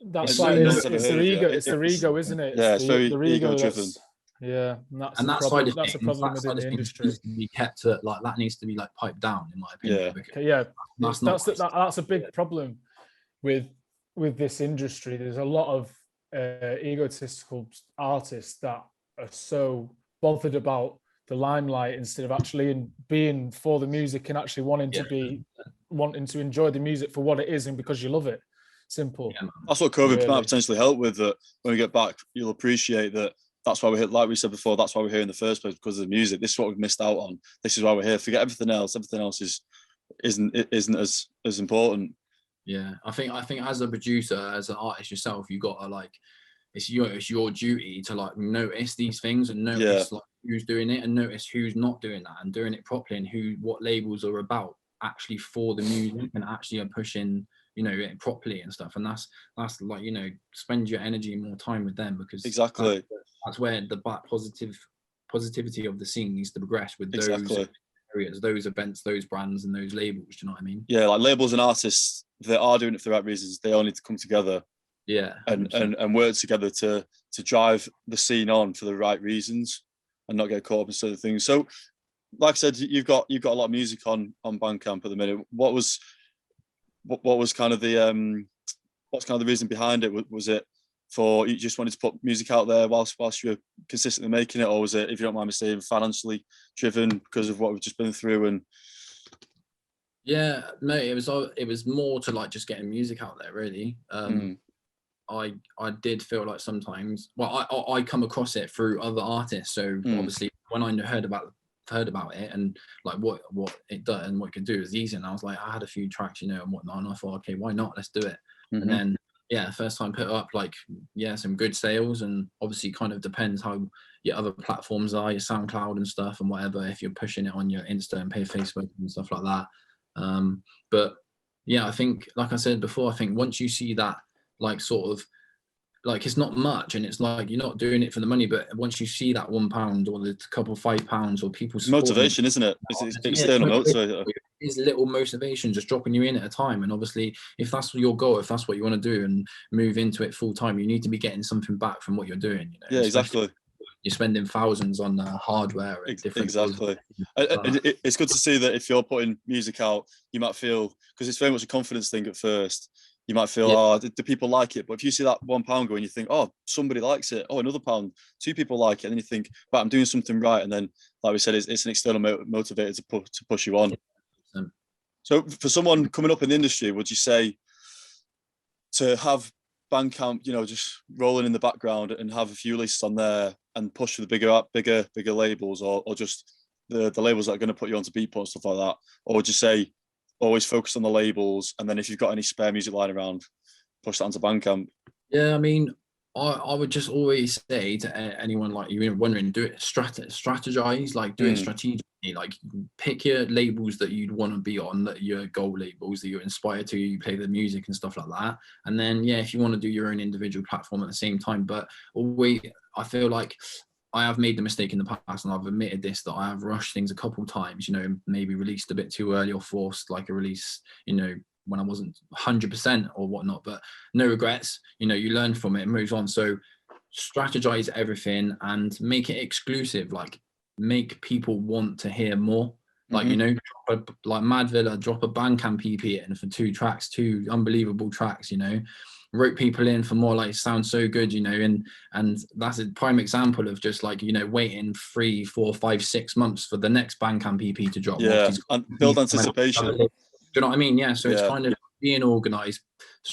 That's like it's their ego. It's their ego, isn't it? It's very ego driven. Yeah, and that's a problem within the industry. Needs to be kept like that. Needs to be like piped down, in my opinion. That's a big problem with this industry. There's a lot of egotistical artists that are so bothered about the limelight instead of actually being for the music and actually wanting to enjoy the music for what it is and because you love it. Simple. That's what COVID might potentially help with. That when we get back, you'll appreciate that. That's why we're here. Like we said before, that's why we're here in the first place, because of the music. This is what we've missed out on. This is why we're here. Forget everything else. Everything else isn't as important. Yeah, I think as a producer, as an artist yourself, you got to like, it's your duty to like notice these things and notice like who's doing it and notice who's not doing that and doing it properly, and what labels are about actually for the music and actually are pushing it properly and stuff. And that's like, spend your energy and more time with them, because exactly that's where the positivity of the scene needs to progress with those areas, those events, those brands and those labels. Do you know what I mean? Yeah, like labels and artists that are doing it for the right reasons, they all need to come together and work together to drive the scene on for the right reasons and not get caught up in certain things. So like I said, you've got a lot of music on Bandcamp at the minute. What was kind of the what's kind of the reason behind it? Was it for you just wanted to put music out there whilst you're consistently making it, or was it, if you don't mind me saying, financially driven because of what we've just been through? And yeah, no, it was more to like just getting music out there, really. I did feel like sometimes, well, I come across it through other artists, so obviously when I heard about it and like what it does and what it could do is easy, and I was like, I had a few tracks, and whatnot, and I thought, okay, why not, let's do it. And then first time put up, like, some good sales, and obviously kind of depends how your other platforms are, your SoundCloud and stuff and whatever, if you're pushing it on your Insta and Facebook and stuff like that. But yeah, I think, like I said before, I think once you see that, like, sort of like, it's not much, and it's like you're not doing it for the money, but once you see that £1 or the couple £5 or people motivation, isn't it? It's external motivator. It's little motivation just dropping you in at a time. And obviously, if that's your goal, if that's what you want to do and move into it full time, you need to be getting something back from what you're doing. Yeah, exactly. You're spending thousands on hardware and different. Exactly. It's good to see that if you're putting music out, you might feel, because it's very much a confidence thing at first. You might feel, do people like it? But if you see that £1 go and you think, oh, somebody likes it, oh, another £1, 2 people like it, and then you think, right, I'm doing something right. And then, like we said, it's an external motivator to push you on. So for someone coming up in the industry, would you say to have Bandcamp, just rolling in the background and have a few lists on there and push for the bigger labels, or just the labels that are going to put you onto Beatport and stuff like that? Or would you say always focus on the labels, and then if you've got any spare music lying around, push that onto Bandcamp? Yeah, I mean, I would just always say to anyone like you wondering, do it strategize, like do it strategically, like pick your labels that you'd want to be on, that your goal labels that you're inspired to, you play the music and stuff like that. And then if you want to do your own individual platform at the same time, but always, I feel like I have made the mistake in the past, and I've admitted this, that I have rushed things a couple times, maybe released a bit too early or forced like a release, when I wasn't 100% or whatnot, but no regrets. You learn from it and moves on. So strategize everything and make it exclusive, like make people want to hear more. Like, like Mad Villa, drop a Bandcamp EP in for 2 tracks, 2 unbelievable tracks, wrote people in for more, like, sounds so good, and that's a prime example of just like, waiting 3, 4, 5, 6 months for the next Bandcamp EP to drop. And build anticipation. Do you know what I mean? Yeah. So it's kind of being organized,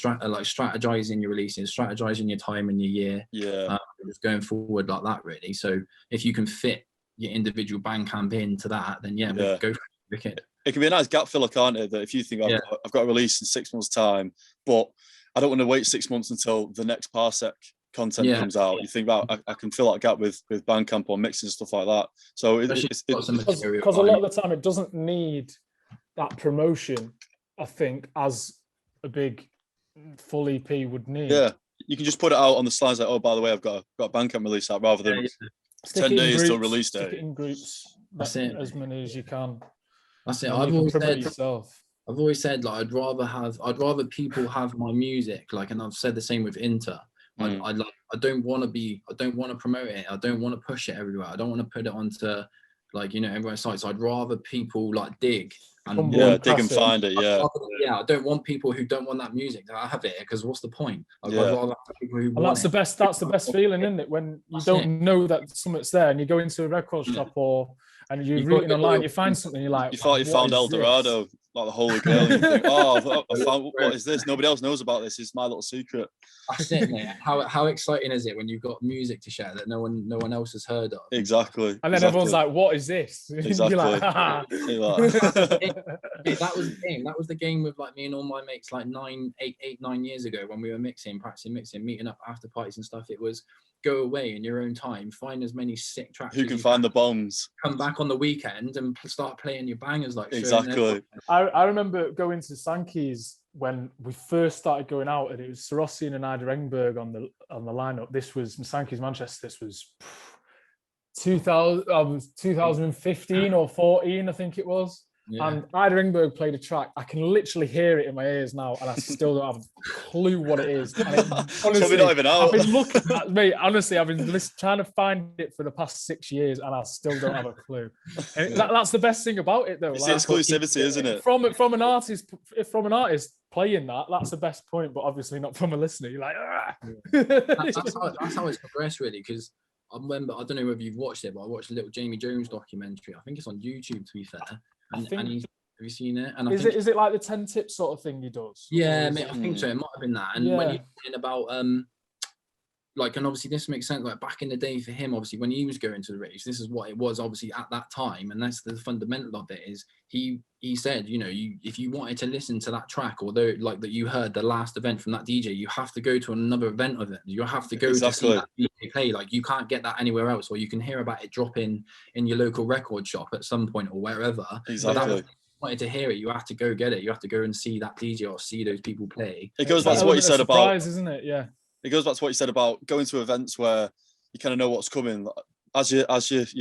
like strategizing your releases, strategizing your time and your year. Just going forward like that, really. So if you can fit your individual Bandcamp into that, then go for it. It can be a nice gap filler, can't it? That if you think I've got a release in 6 months' time, but I don't want to wait 6 months until the next Parsec content comes out. You think about I can fill that gap with Bandcamp or mixing stuff like that. So it's because a lot of the time it doesn't need that promotion, I think, as a big full EP would need. Yeah, you can just put it out on the slides like, oh, by the way, I've got a Bandcamp release out, rather than 10 days till release date. Stick it in groups. That's it. As many as you can. That's it. I've always said like I'd rather people have my music, like, and I've said the same with Inter. I don't want to promote it. I don't want to push it everywhere. I don't want to put it onto like everyone's sites. I'd rather people like dig and dig and find it. I don't want people who don't want that music to have it, because what's the point? I'd rather have people who want that's the best. That's the best feeling, isn't it? When you don't know that something's there, and you go into a record shop and you're reading online, you find something, you're like, you thought you found El Dorado, like the Holy Grail. And you think, I found, what is this? Nobody else knows about this. It's my little secret. That's it, mate. How exciting is it when you've got music to share that no one else has heard of? Exactly. And then everyone's like, what is this? Exactly. You're like, that was the game. That was the game with like me and all my mates like 9 years ago, when we were practicing mixing, meeting up after parties and stuff. It was go away in your own time, find as many sick tracks. Who can find the bombs? Come back on the weekend and start playing your bangers. Like exactly. I remember going to Sankey's when we first started going out, and it was Sarossi and Ida Engberg on the lineup. This was Sankey's Manchester. This was 2015 or 14, I think it was. Yeah. And Ida Engberg played a track. I can literally hear it in my ears now, and I still don't have a clue what it is. Honestly, not even out. I've been looking at me. Honestly, I've been trying to find it for the past 6 years, and I still don't have a clue. And that's the best thing about it, though. It's the exclusivity, isn't it? From an artist playing that, that's the best point. But obviously, not from a listener. You're like, that's how it's progressed, really. Because I remember, I don't know whether you've watched it, but I watched a little Jamie Jones documentary. I think it's on YouTube, to be fair. And have you seen it? And is it like the 10 tips sort of thing he does? Yeah, mate, I think so. It might have been that. And when you're talking about like, and obviously this makes sense, like back in the day for him, obviously when he was going to the race, this is what it was obviously at that time, and that's the fundamental of it. Is he said, if you wanted to listen to that track, although like that you heard the last event from that DJ, you have to go to another event of it. You have to go to see that DJ play. Like, you can't get that anywhere else, or you can hear about it dropping in your local record shop at some point or wherever. Exactly. Wanted to hear it, you have to go get it. You have to go and see that DJ or see those people play. It goes back to what you said about, isn't it? Yeah. It goes back to what you said about going to events where you kind of know what's coming. As you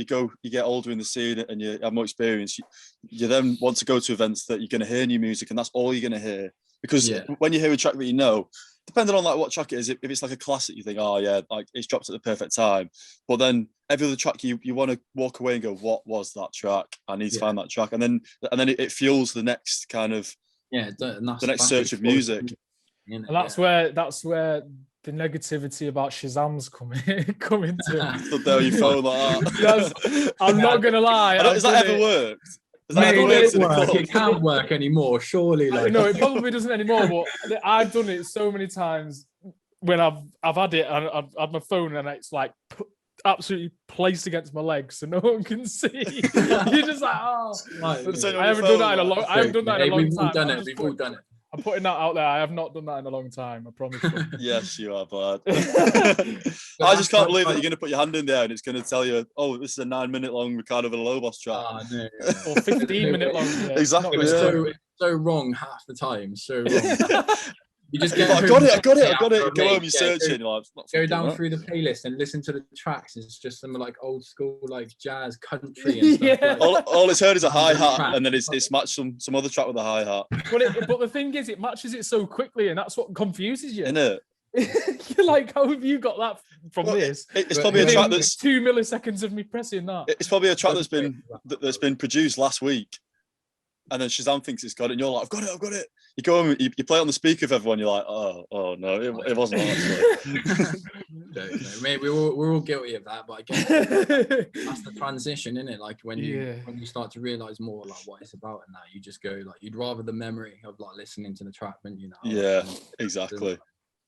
go, you get older in the scene and you have more experience. You then want to go to events that you're going to hear new music, and that's all you're going to hear. Because when you hear a track that you know, depending on like what track it is, if it's like a classic, you think, oh yeah, like it's dropped at the perfect time. But then every other track, you want to walk away and go, what was that track? I need to find that track, and then it fuels the next kind of the next search of music. And that's where the negativity about Shazam's coming to. So there you phone like that. I'm not gonna lie. Has that ever worked? It can't work anymore, surely. Like. No, it probably doesn't anymore. But I've done it so many times when I've had it and I've had my phone and it's like absolutely placed against my legs so no one can see. You're just like, oh. Right, I haven't done that in a long time. We've all done it. I'm putting that out there. I have not done that in a long time. I promise you. Yes, you are, bud. I just can't believe that you're going to put your hand in there and it's going to tell you, oh, this is a 9-minute long Ricardo Villalobos track. No. Or 15-minute long. Yeah. Exactly. It's so wrong half the time. So wrong. You just get I got it. Go home, you search it. Like, go down through the playlist and listen to the tracks. It's just some like old school like jazz, country, and stuff. Yeah. All it's heard is a hi hat, and then it's matched some other track with a hi hat. But the thing is, it matches it so quickly, and that's what confuses you. Isn't it? You're like, how have you got that from this? It's probably a track that's 2 milliseconds of me pressing that. It's probably a track that's been produced last week, and then Shazam thinks it's got it, and you're like, I've got it. You go home, you play it on the speaker with everyone. You're like, oh no, it wasn't actually. Maybe we're all guilty of that, but I guess that's the transition, isn't it? Like when you start to realize more like what it's about, and that you just go like, you'd rather the memory of like listening to the track, wouldn't you? Yeah, exactly.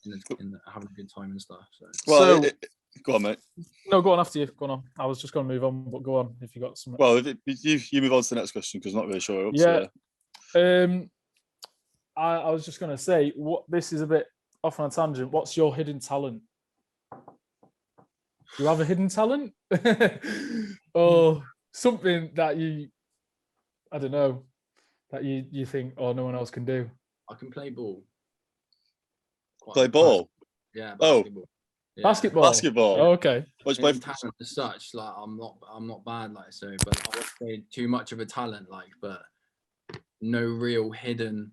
And having a good time and stuff. Well, go on, mate. No, go on after you. Go on. I was just going to move on, but go on if you got something. Well, you move on to the next question because I'm not really sure. I was just going to say, this is a bit off on a tangent. What's your hidden talent? Do you have a hidden talent? Or something that I don't know, that you think, oh, no one else can do? I can play ball. Play ball? Yeah, basketball. Yeah. Basketball. Oh, okay. What's play talent as such? Like I'm not bad, like so, but I would say too much of a talent, like, but no real hidden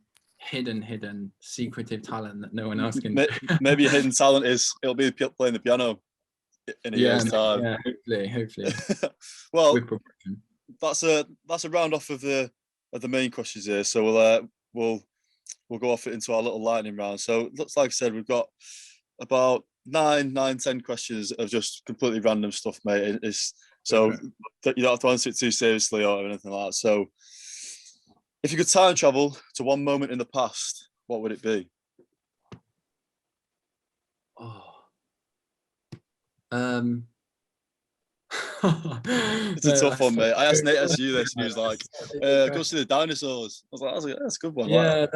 secretive talent that no one else can. Maybe your hidden talent is it'll be playing the piano in a year's time. Yeah, hopefully. Well, that's a round off of the main questions here. So we'll go off it into our little lightning round. So looks like I said, we've got about 10 questions of just completely random stuff, mate. So you don't have to answer it too seriously or anything like that. So if you could time travel to one moment in the past, what would it be? It's a tough one, mate. I asked Nate as you this, and he was like, "Go see the dinosaurs." I was like, "That's a good one." Yeah,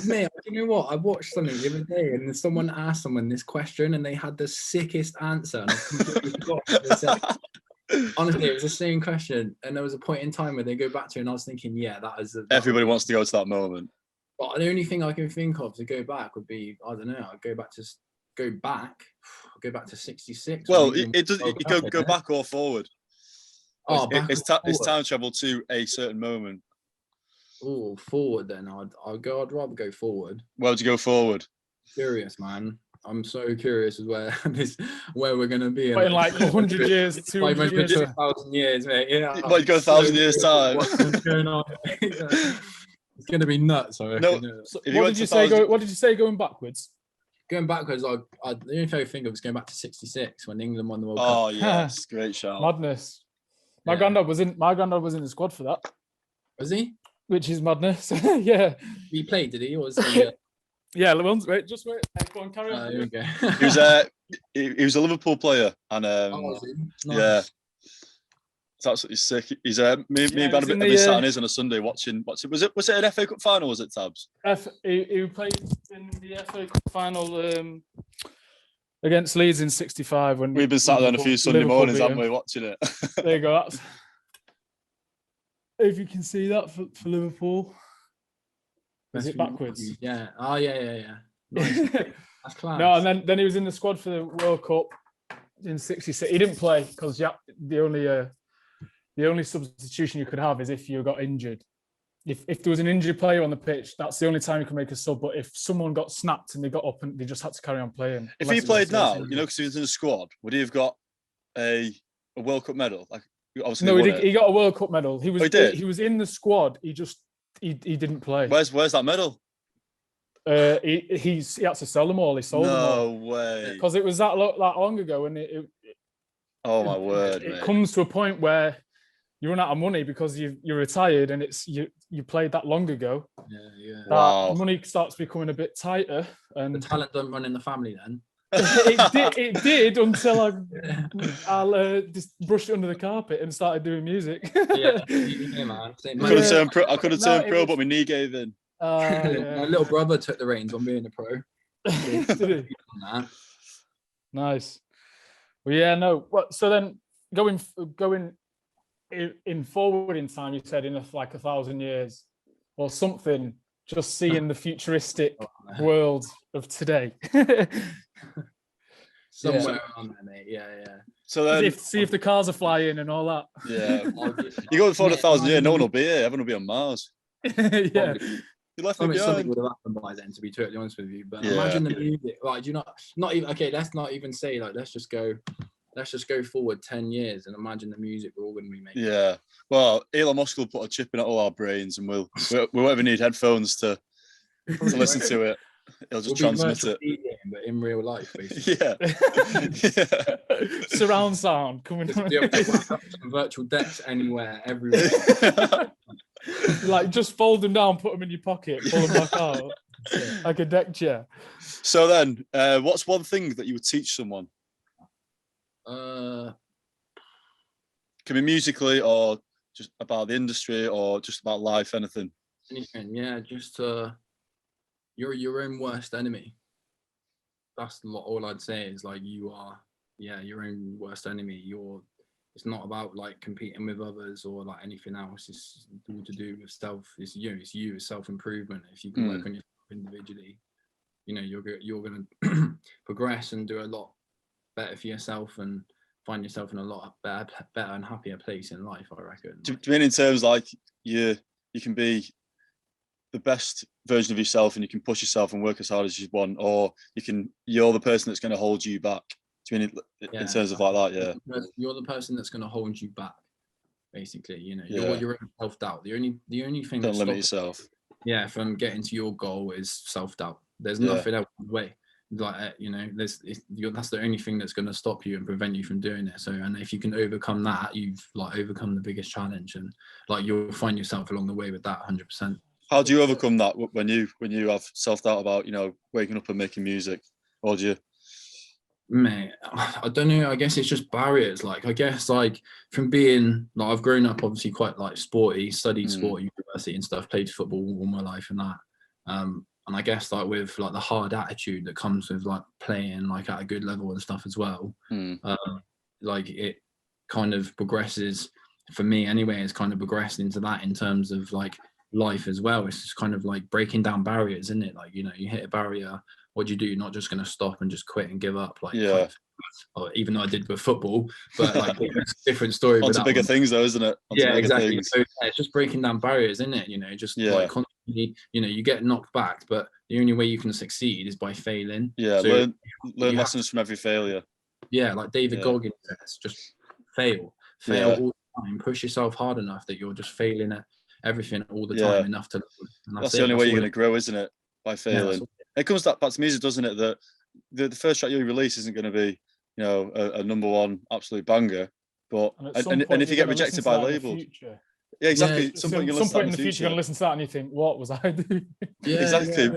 mate. You know what? I watched something the other day, and someone asked someone this question, and they had the sickest answer, and I completely forgot what they said. Honestly, it was the same question, and there was a point in time where they go back to it, and I was thinking, yeah, everybody wants to go to that moment. But the only thing I can think of to go back would be, I don't know, I'd go back to 66. Well, it does. You go back or forward. It's time travel to a certain moment. Oh, forward then. I'd rather go forward. Where would you go forward? Curious, man. I'm so curious as where we're going to be in like 100 years, 200 years, to 1,000 years, mate. Yeah, you might go 1,000 years time. What's going on? It's going to be nuts. I reckon. No, so what did you say going backwards? Going backwards, the only thing I think of was going back to 66 when England won the World Cup. Oh yes, great shout. Madness. My granddad was in the squad for that. Was he? Which is madness. Yeah. He played, did he? Or was he? Yeah, wait. Go on, carry on. There we go. He was a Liverpool player, and was he? Nice. Yeah, it's absolutely sick. He's me and Brad have been sat on his on a Sunday watching. Was it an FA Cup final? Was it Tabs? He played in the FA Cup final against Leeds in '65. When we've been sat there on a few Sunday mornings, haven't we, watching it? There you go. If you can see that for Liverpool. Is it backwards? Yeah. Oh, yeah. Nice. That's class. No, and then he was in the squad for the World Cup in '66. He didn't play because the only substitution you could have is if you got injured. If there was an injured player on the pitch, that's the only time you can make a sub. But if someone got snapped and they got up and they just had to carry on playing. If he played now, because he was in the squad, would he have got a World Cup medal? Like, obviously, no, he got a World Cup medal. He was in the squad. He didn't play. Where's that medal? He had to sell them all. He sold them all. No way. Because it was that long ago, and oh my word! It comes to a point where you run out of money because you're retired, and it's you played that long ago. Yeah. That money starts becoming a bit tighter, and the talent don't run in the family then. It did until I just brushed it under the carpet and started doing music. Yeah, man. I could have turned pro, but my knee gave in. My little brother took the reins on being a pro. Did he? Nice. Well, yeah, no. Well, so then going in forward in time, you said in like 1,000 years or something, just seeing the futuristic world of today. Somewhere around there, mate. Yeah. So then, see if the cars are flying and all that. Yeah. You go forward 1,000 years, no one will be here. Everyone will be on Mars. Yeah. You left me behind. Something would have happened by then, to be totally honest with you. But imagine the music. Like, do you not even okay? Let's not even say like let's just go forward 10 years and imagine the music we're all going to be making. Yeah. Well, Elon Musk will put a chip in all our brains, and we won't even need headphones to listen to it. He'll just transmit it. DJing, but in real life, basically. Yeah. Surround sound coming from virtual decks anywhere, everywhere. Like just fold them down, put them in your pocket, pull them back out like a deck chair. So then, what's one thing that you would teach someone? Can be musically, or just about the industry, or just about life, anything. Anything, yeah. Just you're your own worst enemy. That's all I'd say is like you are, your own worst enemy. It's not about like competing with others or like anything else. It's all to do with self. It's you, self-improvement. If you can work on yourself individually, you're going to progress and do a lot better for yourself and find yourself in a lot better and happier place in life, I reckon. Do you mean in terms like you can be the best version of yourself and you can push yourself and work as hard as you want, or you're the person that's going to hold you back? Do you mean in terms of like that? Yeah. You're the person that's going to hold you back, basically. You're your own self-doubt. The only thing don't limit yourself. Yeah, from getting to your goal is self-doubt. There's nothing else way. Like that's the only thing that's going to stop you and prevent you from doing it. So, and if you can overcome that, you've like overcome the biggest challenge, and like you'll find yourself along the way with that 100%. How do you overcome that when you have self-doubt about waking up and making music? Or do you? Mate, I don't know. I guess it's just barriers. Like, I guess like from being like I've grown up obviously quite like sporty, studied sport at university and stuff, played football all my life and that. And I guess like with like the hard attitude that comes with like playing like at a good level and stuff as well. Like it kind of progresses for me anyway. It's kind of progressed into that in terms of like life as well. It's just kind of like breaking down barriers, isn't it? Like you hit a barrier. What do you do? You're not just going to stop and just quit and give up. Like or even though I did with football, but like different story. On to bigger things though, isn't it? Exactly. So it's just breaking down barriers, isn't it? Just like constantly, you get knocked back, but the only way you can succeed is by failing. Yeah, so learn lessons from every failure. Yeah, like David Goggins says, just fail all the time. Push yourself hard enough that you're just failing at everything all the time enough to. That's the only way you're going to grow, isn't it? By failing. It comes back to music, doesn't it? That the first track you release isn't going to be, a number one absolute banger. But and if you get rejected by labels, exactly. Some point in the future, you're going to listen to that and you think, "What was I doing?" Exactly.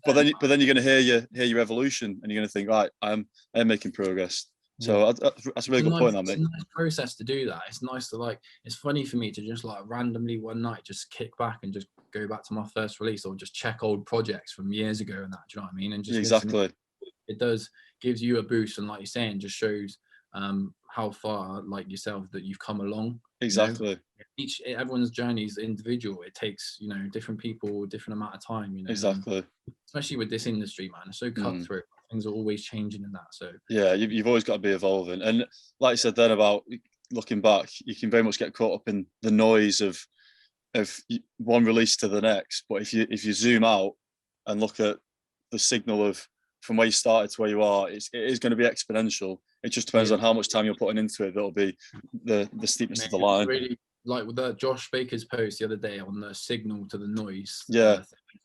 But then you're going to hear your evolution, and you're going to think, "Right, I'm making progress." So that's a really good point, mate. It's a nice process to do that. It's nice to it's funny for me to just like randomly one night just kick back and just go back to my first release or just check old projects from years ago and that. Do you know what I mean? And just exactly. It gives you a boost, and like you're saying, just shows how far like yourself that you've come along. Exactly. Everyone's journey is individual. It takes different people different amount of time. Exactly. Especially with this industry, man, it's so cutthroat. Things are always changing in that. So you've always got to be evolving. And like I said then about looking back, you can very much get caught up in the noise of one release to the next. But if you zoom out and look at the signal of from where you started to where you are, it is going to be exponential. It just depends on how much time you're putting into it. That'll be the steepness of the line. Really, like with the Josh Baker's post the other day on the signal to the noise.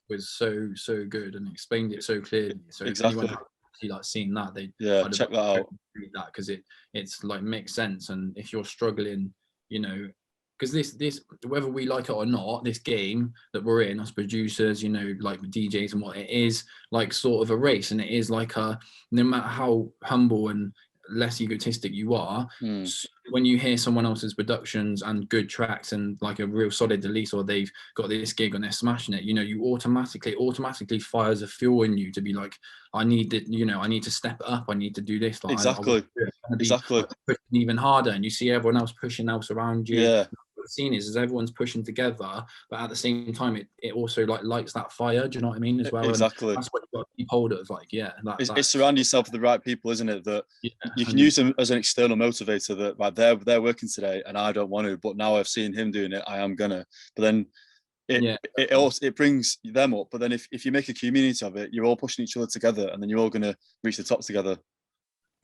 Was so good and explained it so clearly. So exactly. If anyone like seeing that, they check that out. Read that because it's like makes sense. And if you're struggling, because this whether we like it or not, this game that we're in as producers, like with DJs and what, it is like sort of a race, and it is like no matter how humble and less egotistic you are. Mm. So when you hear someone else's productions and good tracks and like a real solid release, or they've got this gig and they're smashing it, you know, you automatically fires a fuel in you to be like, I need it, you know, I need to step it up, I need to do this. Like, Exactly. Exactly. Like, pushing even harder, and you see everyone else pushing else around you. Yeah. What the scene is everyone's pushing together, but at the same time, it also like lights that fire. Do you know what I mean? As well, Exactly. and that's what you've got to keep hold of. Like, yeah, It's surround yourself with the right people, isn't it? That yeah, you can use them as an external motivator. That like they're working today, and I don't want to, but now I've seen him doing it, I am gonna. But then it also brings them up. But then if you make a community of it, you're all pushing each other together, and then you're all gonna reach the top together.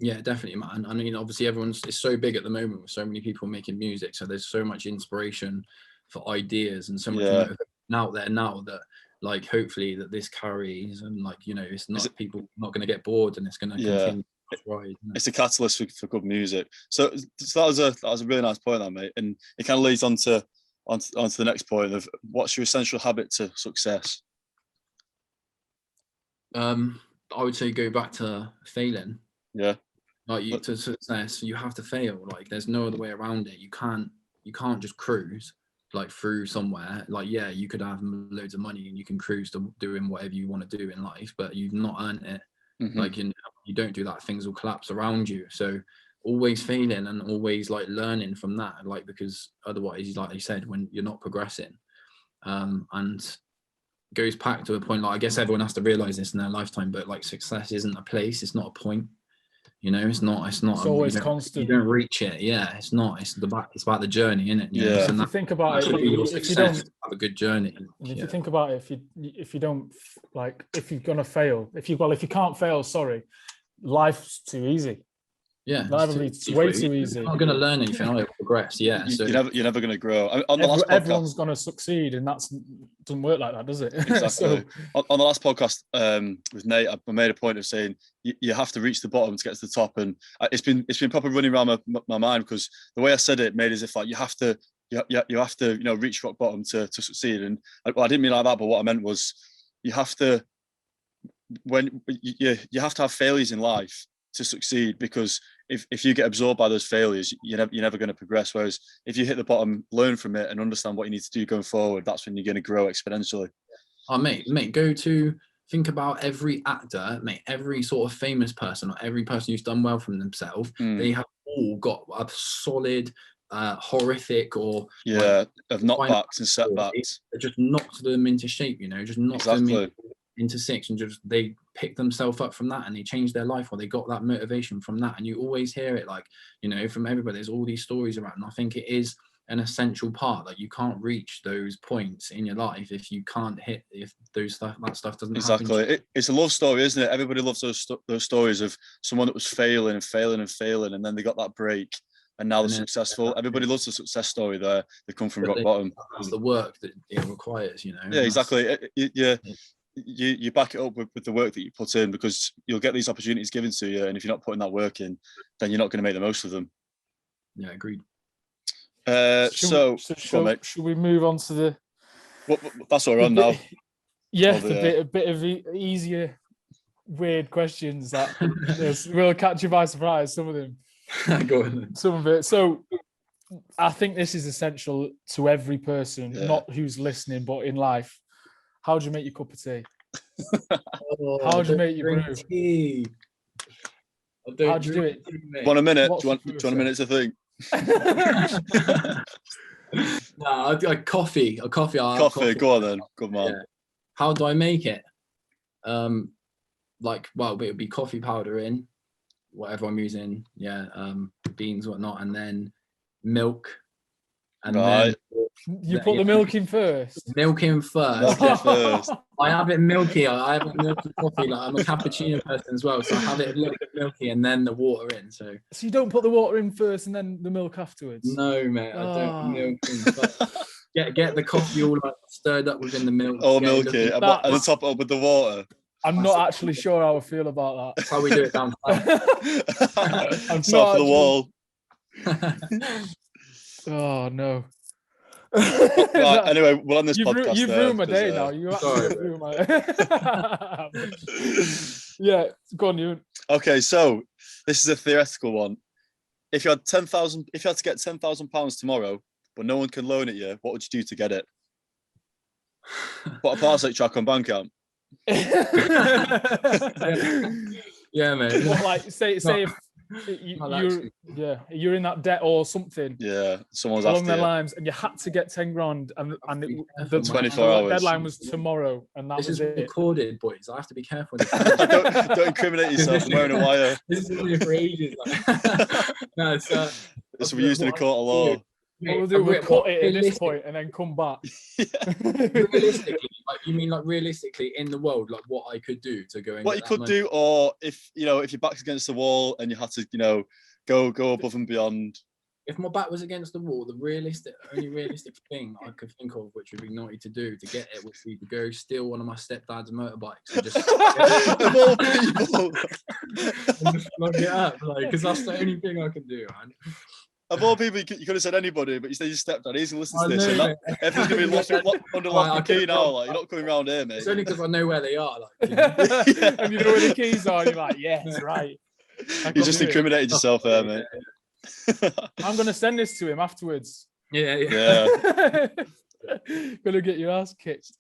Yeah, definitely, man. I mean, obviously, it's so big at the moment with so many people making music. So there's so much inspiration for ideas and so much motivation out there now that, like, hopefully that this carries, and like, you know, it's not people not going to get bored, and it's going to continue. Right, it's a catalyst for good music. So that was a really nice point, that, mate, and it kind of leads on to the next point of what's your essential habit to success. I would say go back to failing. Yeah. Like, to success, you have to fail. Like, there's no other way around it. You can't just cruise like through somewhere. Like, yeah, you could have loads of money and you can cruise to doing whatever you want to do in life, but you've not earned it. Mm-hmm. Like, you don't do that, things will collapse around you. So always failing and always like learning from that. Like, because otherwise, like you said, when you're not progressing, and goes back to a point, like, I guess everyone has to realize this in their lifetime, but like, success isn't a place, it's not a point. You know, it's always constant. You don't reach it. Yeah, it's about the journey, isn't it? Yeah. If you think about it, if you don't have a good journey. And if you think about it, if you don't, like, if you're gonna fail, if you can't fail, sorry, life's too easy. Yeah, it's way too easy. You're not going to learn anything. I'll progress. Yeah, so you're never going to grow. Everyone's going to succeed, and doesn't work like that, does it? Exactly. So, on the last podcast with Nate, I made a point of saying you have to reach the bottom to get to the top, and it's been proper running around my mind, because the way I said it made as if like you have to reach rock bottom to succeed. And I didn't mean like that, but what I meant was you have to have to have failures in life to succeed, because if you get absorbed by those failures, you're never going to progress. Whereas if you hit the bottom, learn from it and understand what you need to do going forward, that's when you're going to grow exponentially. Oh, mate, think about every actor, mate, every sort of famous person, or every person who's done well from themselves. They have all got a solid, horrific, or of knockbacks and setbacks. It just knocked them into shape, just knocked them into six, and just they picked themselves up from that, and they changed their life, or they got that motivation from that. And you always hear it, like, from everybody. There's all these stories around, and I think it is an essential part. Like, you can't reach those points in your life if you can't hit, if that stuff doesn't happen. It's a love story, isn't it? Everybody loves those stories of someone that was failing, and then they got that break, and now they're successful. Everybody loves the success story there. They come from rock bottom. That's the work that it requires, Yeah, exactly. You back it up with the work that you put in, because you'll get these opportunities given to you, and if you're not putting that work in, then you're not going to make the most of them. Yeah, agreed. Should we move on to the? That's what we're on now. Yeah, a bit of easier, weird questions that will catch you by surprise. Some of them. Go on. Some of it. So, I think this is essential to every person, not who's listening, but in life. How do you make your cup of tea? How do you make your brew? Tea. How do you do it? Want a minute? Do you want a minute to think? No, coffee. Coffee. Go on then. Good man. Yeah. How do I make it? It would be coffee powder in, whatever I'm using. Yeah, beans, whatnot, and then milk. And then you put the milk in first. Milk in first. I have it milky. I have it milky coffee. Like, I'm a cappuccino person as well, so I have it a little bit milky and then the water in. So you don't put the water in first and then the milk afterwards? No, mate. I don't put milk in. But get the coffee all like stirred up within the milk. Oh, milky, and then top it up with the water. I'm not actually sure how I feel about that. That's how we do it down I'm top of the wall. Oh no. Right, anyway, we're on this podcast. You've ruined my day now. You actually ruined my day. Yeah, go on, you. Okay, so this is a theoretical one. If you had to get £10,000 tomorrow, but no one can loan it you, what would you do to get it? Put a Parsec track on Bandcamp. Yeah, mate. What, like say if you're in that debt or something. Yeah, someone's along after their you. lines, and you had to get 10 grand, and the 24 hours. deadline was tomorrow, and that this was is it. recorded, boys. I have to be careful. don't incriminate yourself. I'm wearing a wire. This is only for ages. No, so this will be used in a court of law. What we'll do, we'll cut it at this point and then come back. Realistically, you mean realistically in the world, like what I could do to go and what you could do, or if your back's against the wall and you had to, go above and beyond. If my back was against the wall, the only realistic thing I could think of, which would be naughty to do to get it, would be to go steal one of my stepdad's motorbikes and just of all people, and just plug it up, because that's the only thing I can do, man. Of all people, you could have said anybody, but you said your stepdad. He's gonna listen to this, and everything's gonna be under lock and key now. Like, you're not coming around here, mate. It's only because I know where they are. And you know where the keys are. And you're like, yes, right. You just incriminated yourself there, mate. I'm gonna send this to him afterwards. Yeah. Gonna get your ass kicked.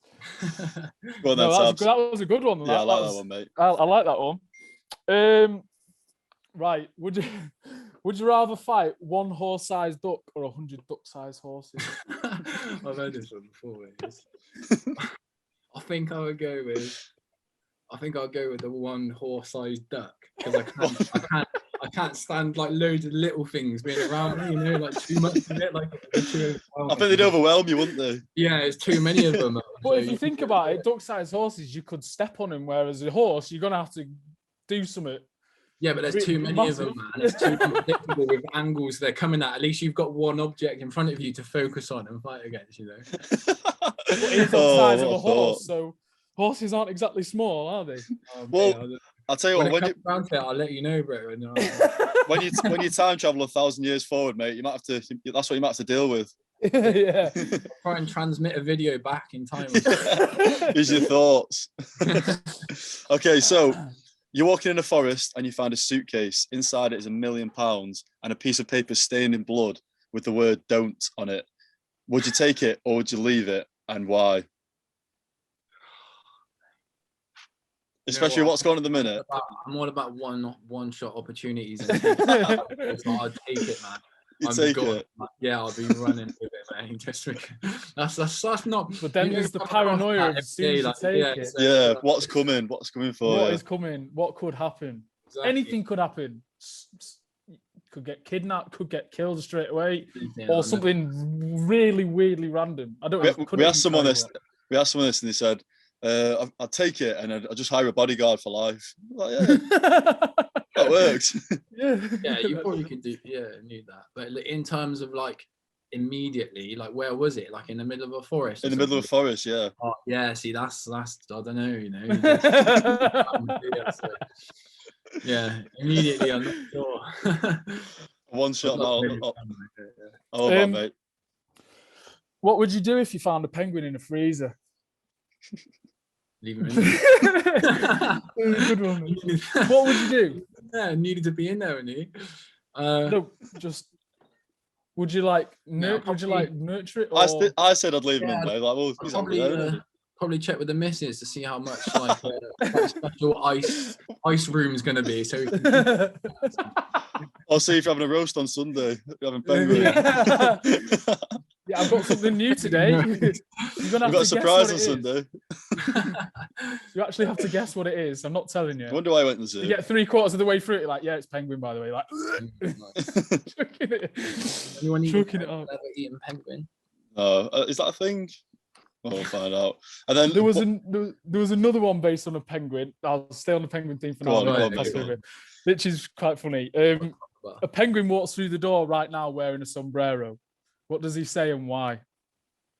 Go on, that was a good one. Yeah, I like that one, mate. I like that one. Right. Would you rather fight one horse-sized duck or 100 duck-sized horses? I've heard this one before. I think I'll go with the one horse-sized duck, because I can't stand loads of little things being around me, too much of it. I think they'd overwhelm you, wouldn't they? Yeah, it's too many of them. But if you think about it, duck-sized horses, you could step on them, whereas a horse, you're gonna have to do something. Yeah, but there's too many of them, man. It's too unpredictable with angles they're coming at. At least you've got one object in front of you to focus on and fight against, But it's the size of a horse, so horses aren't exactly small, are they? I'll tell you what. I'll let you know, bro. when you time travel 1,000 years forward, mate, you might have to. That's what you might have to deal with. Yeah. Try and transmit a video back in time. Here's your thoughts. Okay, so. You're walking in a forest and you find a suitcase. Inside it is £1 million and a piece of paper stained in blood with the word "don't" on it. Would you take it or would you leave it, and why? Especially what's going on at the minute. I'm all about one-shot opportunities. So I'd take it, man. Yeah, I'll be running with it, man. That's not. But then there's the paranoia of soon as you take it. Yeah, what's coming? What's coming for? What is coming? What could happen? Exactly. Anything could happen. Could get kidnapped. Could get killed straight away, or something really weirdly random. I don't know. We asked someone this. And they said, "I'd take it, and I'd just hire a bodyguard for life." Like, yeah. That works. Yeah, you probably could do. Yeah, need that. But in terms of immediately, where was it? In the middle of a forest. In the middle of a forest, yeah. Oh, yeah. See, that's. I don't know. Yeah, immediately. I'm not sure. One shot. Oh, mate. What would you do if you found a penguin in a freezer? Leave him in. Good one. What would you do? Yeah, needed to be in there, wouldn't he? No, just. Would you nurture it? Or... I said I'd leave him in there. He's probably check with the missus to see how much special ice room's gonna be. So. I'll see if you're having a roast on Sunday. You're having penguin. Yeah, I've got something new today. You've got a surprise on Sunday. You actually have to guess what it is. I'm not telling you. I wonder why I went to the zoo. You get 3/4 of the way through it, yeah, it's penguin, by the way. Chucking it up. Ever eaten penguin? No, is that a thing? We'll find out. And then there was another one based on a penguin. I'll stay on the penguin theme for now. Which is quite funny. A penguin walks through the door right now wearing a sombrero. What does he say and why?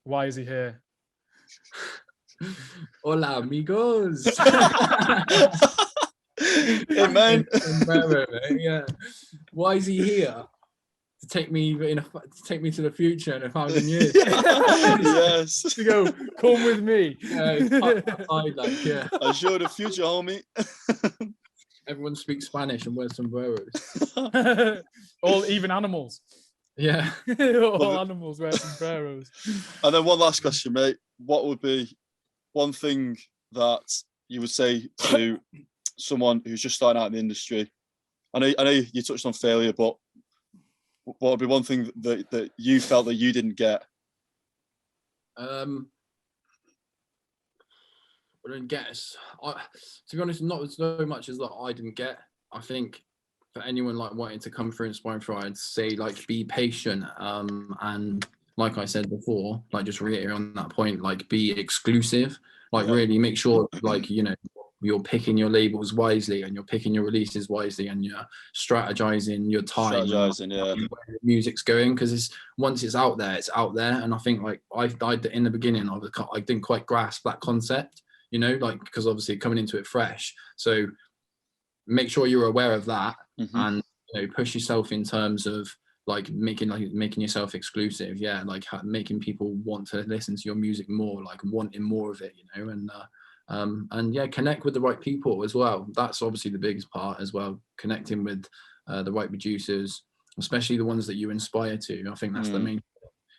Why is he here? Hola, amigos. Hey, man. Yeah. Why is he here? To take me to the future in 1,000 years. Yes. To go, come with me. I show the future, homie. Everyone speaks Spanish and wears sombreros. All even animals. Yeah. All animals wear sombreros. And then one last question, mate. What would be one thing that you would say to someone who's just starting out in the industry? I know you touched on failure, but what would be one thing that you felt that you didn't get? I didn't get. To be honest, not so much as that I didn't get. I think for anyone like wanting to come through Inspiring For, I'd say like be patient. And like I said before, like just reiterate on that point, like be exclusive. Like really make sure, like you're picking your labels wisely and you're picking your releases wisely and you're strategizing your time and where the music's going, because once it's out there, it's out there. And I think like I in the beginning, I didn't quite grasp that concept, like because obviously coming into it fresh. So make sure you're aware of that and push yourself in terms of like making yourself exclusive, like making people want to listen to your music more, like wanting more of it, and connect with the right people as well. That's obviously the biggest part as well, connecting with the right producers, especially the ones that you inspire to. I think that's the main,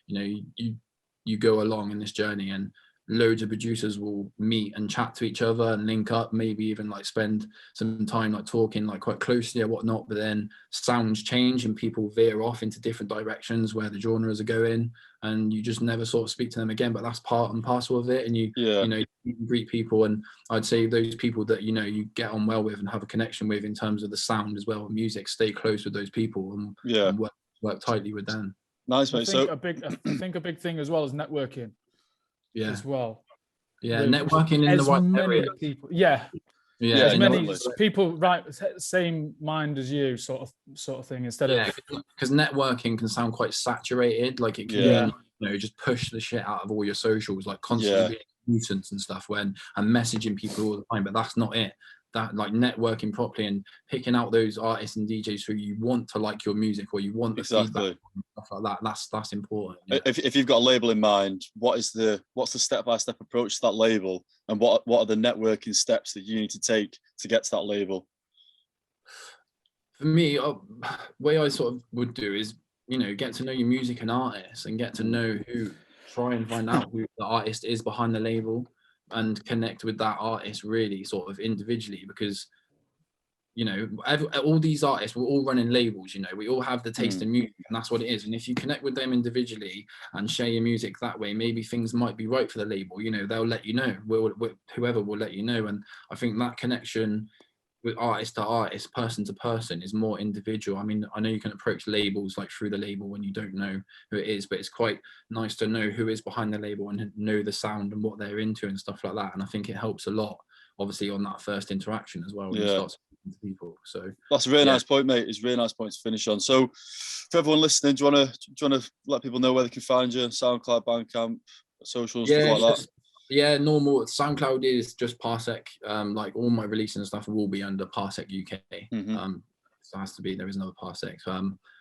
you go along in this journey and loads of producers will meet and chat to each other and link up, maybe even like spend some time like talking like quite closely or whatnot, but then sounds change and people veer off into different directions where the genres are going and you just never sort of speak to them again. But that's part and parcel of it. And you greet people, and I'd say those people that you get on well with and have a connection with in terms of the sound as well, music, stay close with those people and work tightly with them. Nice, mate. I think a big thing as well is networking. As well. Networking in the right area. People. As many people same mind as you sort of thing, instead of, because networking can sound quite saturated, like it can mean, just push the shit out of all your socials, like constantly being a nuisance and stuff and messaging people all the time, but that's not it. That like networking properly and picking out those artists and DJs who you want to like your music or you want the feedback and stuff like that. That's important. If you've got a label in mind, what's the step-by-step approach to that label, and what are the networking steps that you need to take to get to that label? For me, way I sort of would do is get to know your music and artists and get to know try and find out who the artist is behind the label and connect with that artist really sort of individually, because all these artists, we're all running labels, we all have the taste in music, and that's what it is. And if you connect with them individually and share your music that way, maybe things might be right for the label, they'll let you know, whoever will let you know. And I think that connection with artist to artist, person to person, is more individual. I mean, I know you can approach labels like through the label when you don't know who it is, but it's quite nice to know who is behind the label and know the sound and what they're into and stuff like that. And I think it helps a lot, obviously, on that first interaction as well when you start speaking to people. So that's a really nice point, mate. It's a really nice point to finish on. So for everyone listening, do you want to let people know where they can find you? SoundCloud, Bandcamp, socials, stuff like that. Normal. SoundCloud is just Parsec. Like all my releases and stuff will be under Parsec UK. So it has to be. There is another Parsec.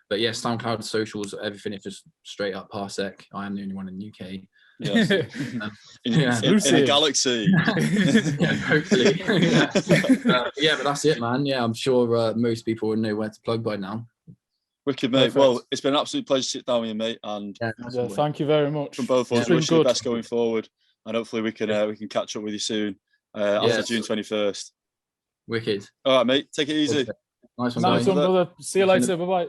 But SoundCloud, socials, everything is just straight up Parsec. I am the only one in the UK. Yes. In a galaxy. Hopefully. But that's it, man. I'm sure most people would know where to plug by now. Wicked, mate. Perfect. Well, it's been an absolute pleasure to sit down with you, mate. And thank you very much. From both of us, wish you the best going forward. And hopefully we can catch up with you soon after June 21st. Wicked. All right, mate. Take it easy. Nice one, brother. See you later. Bye-bye.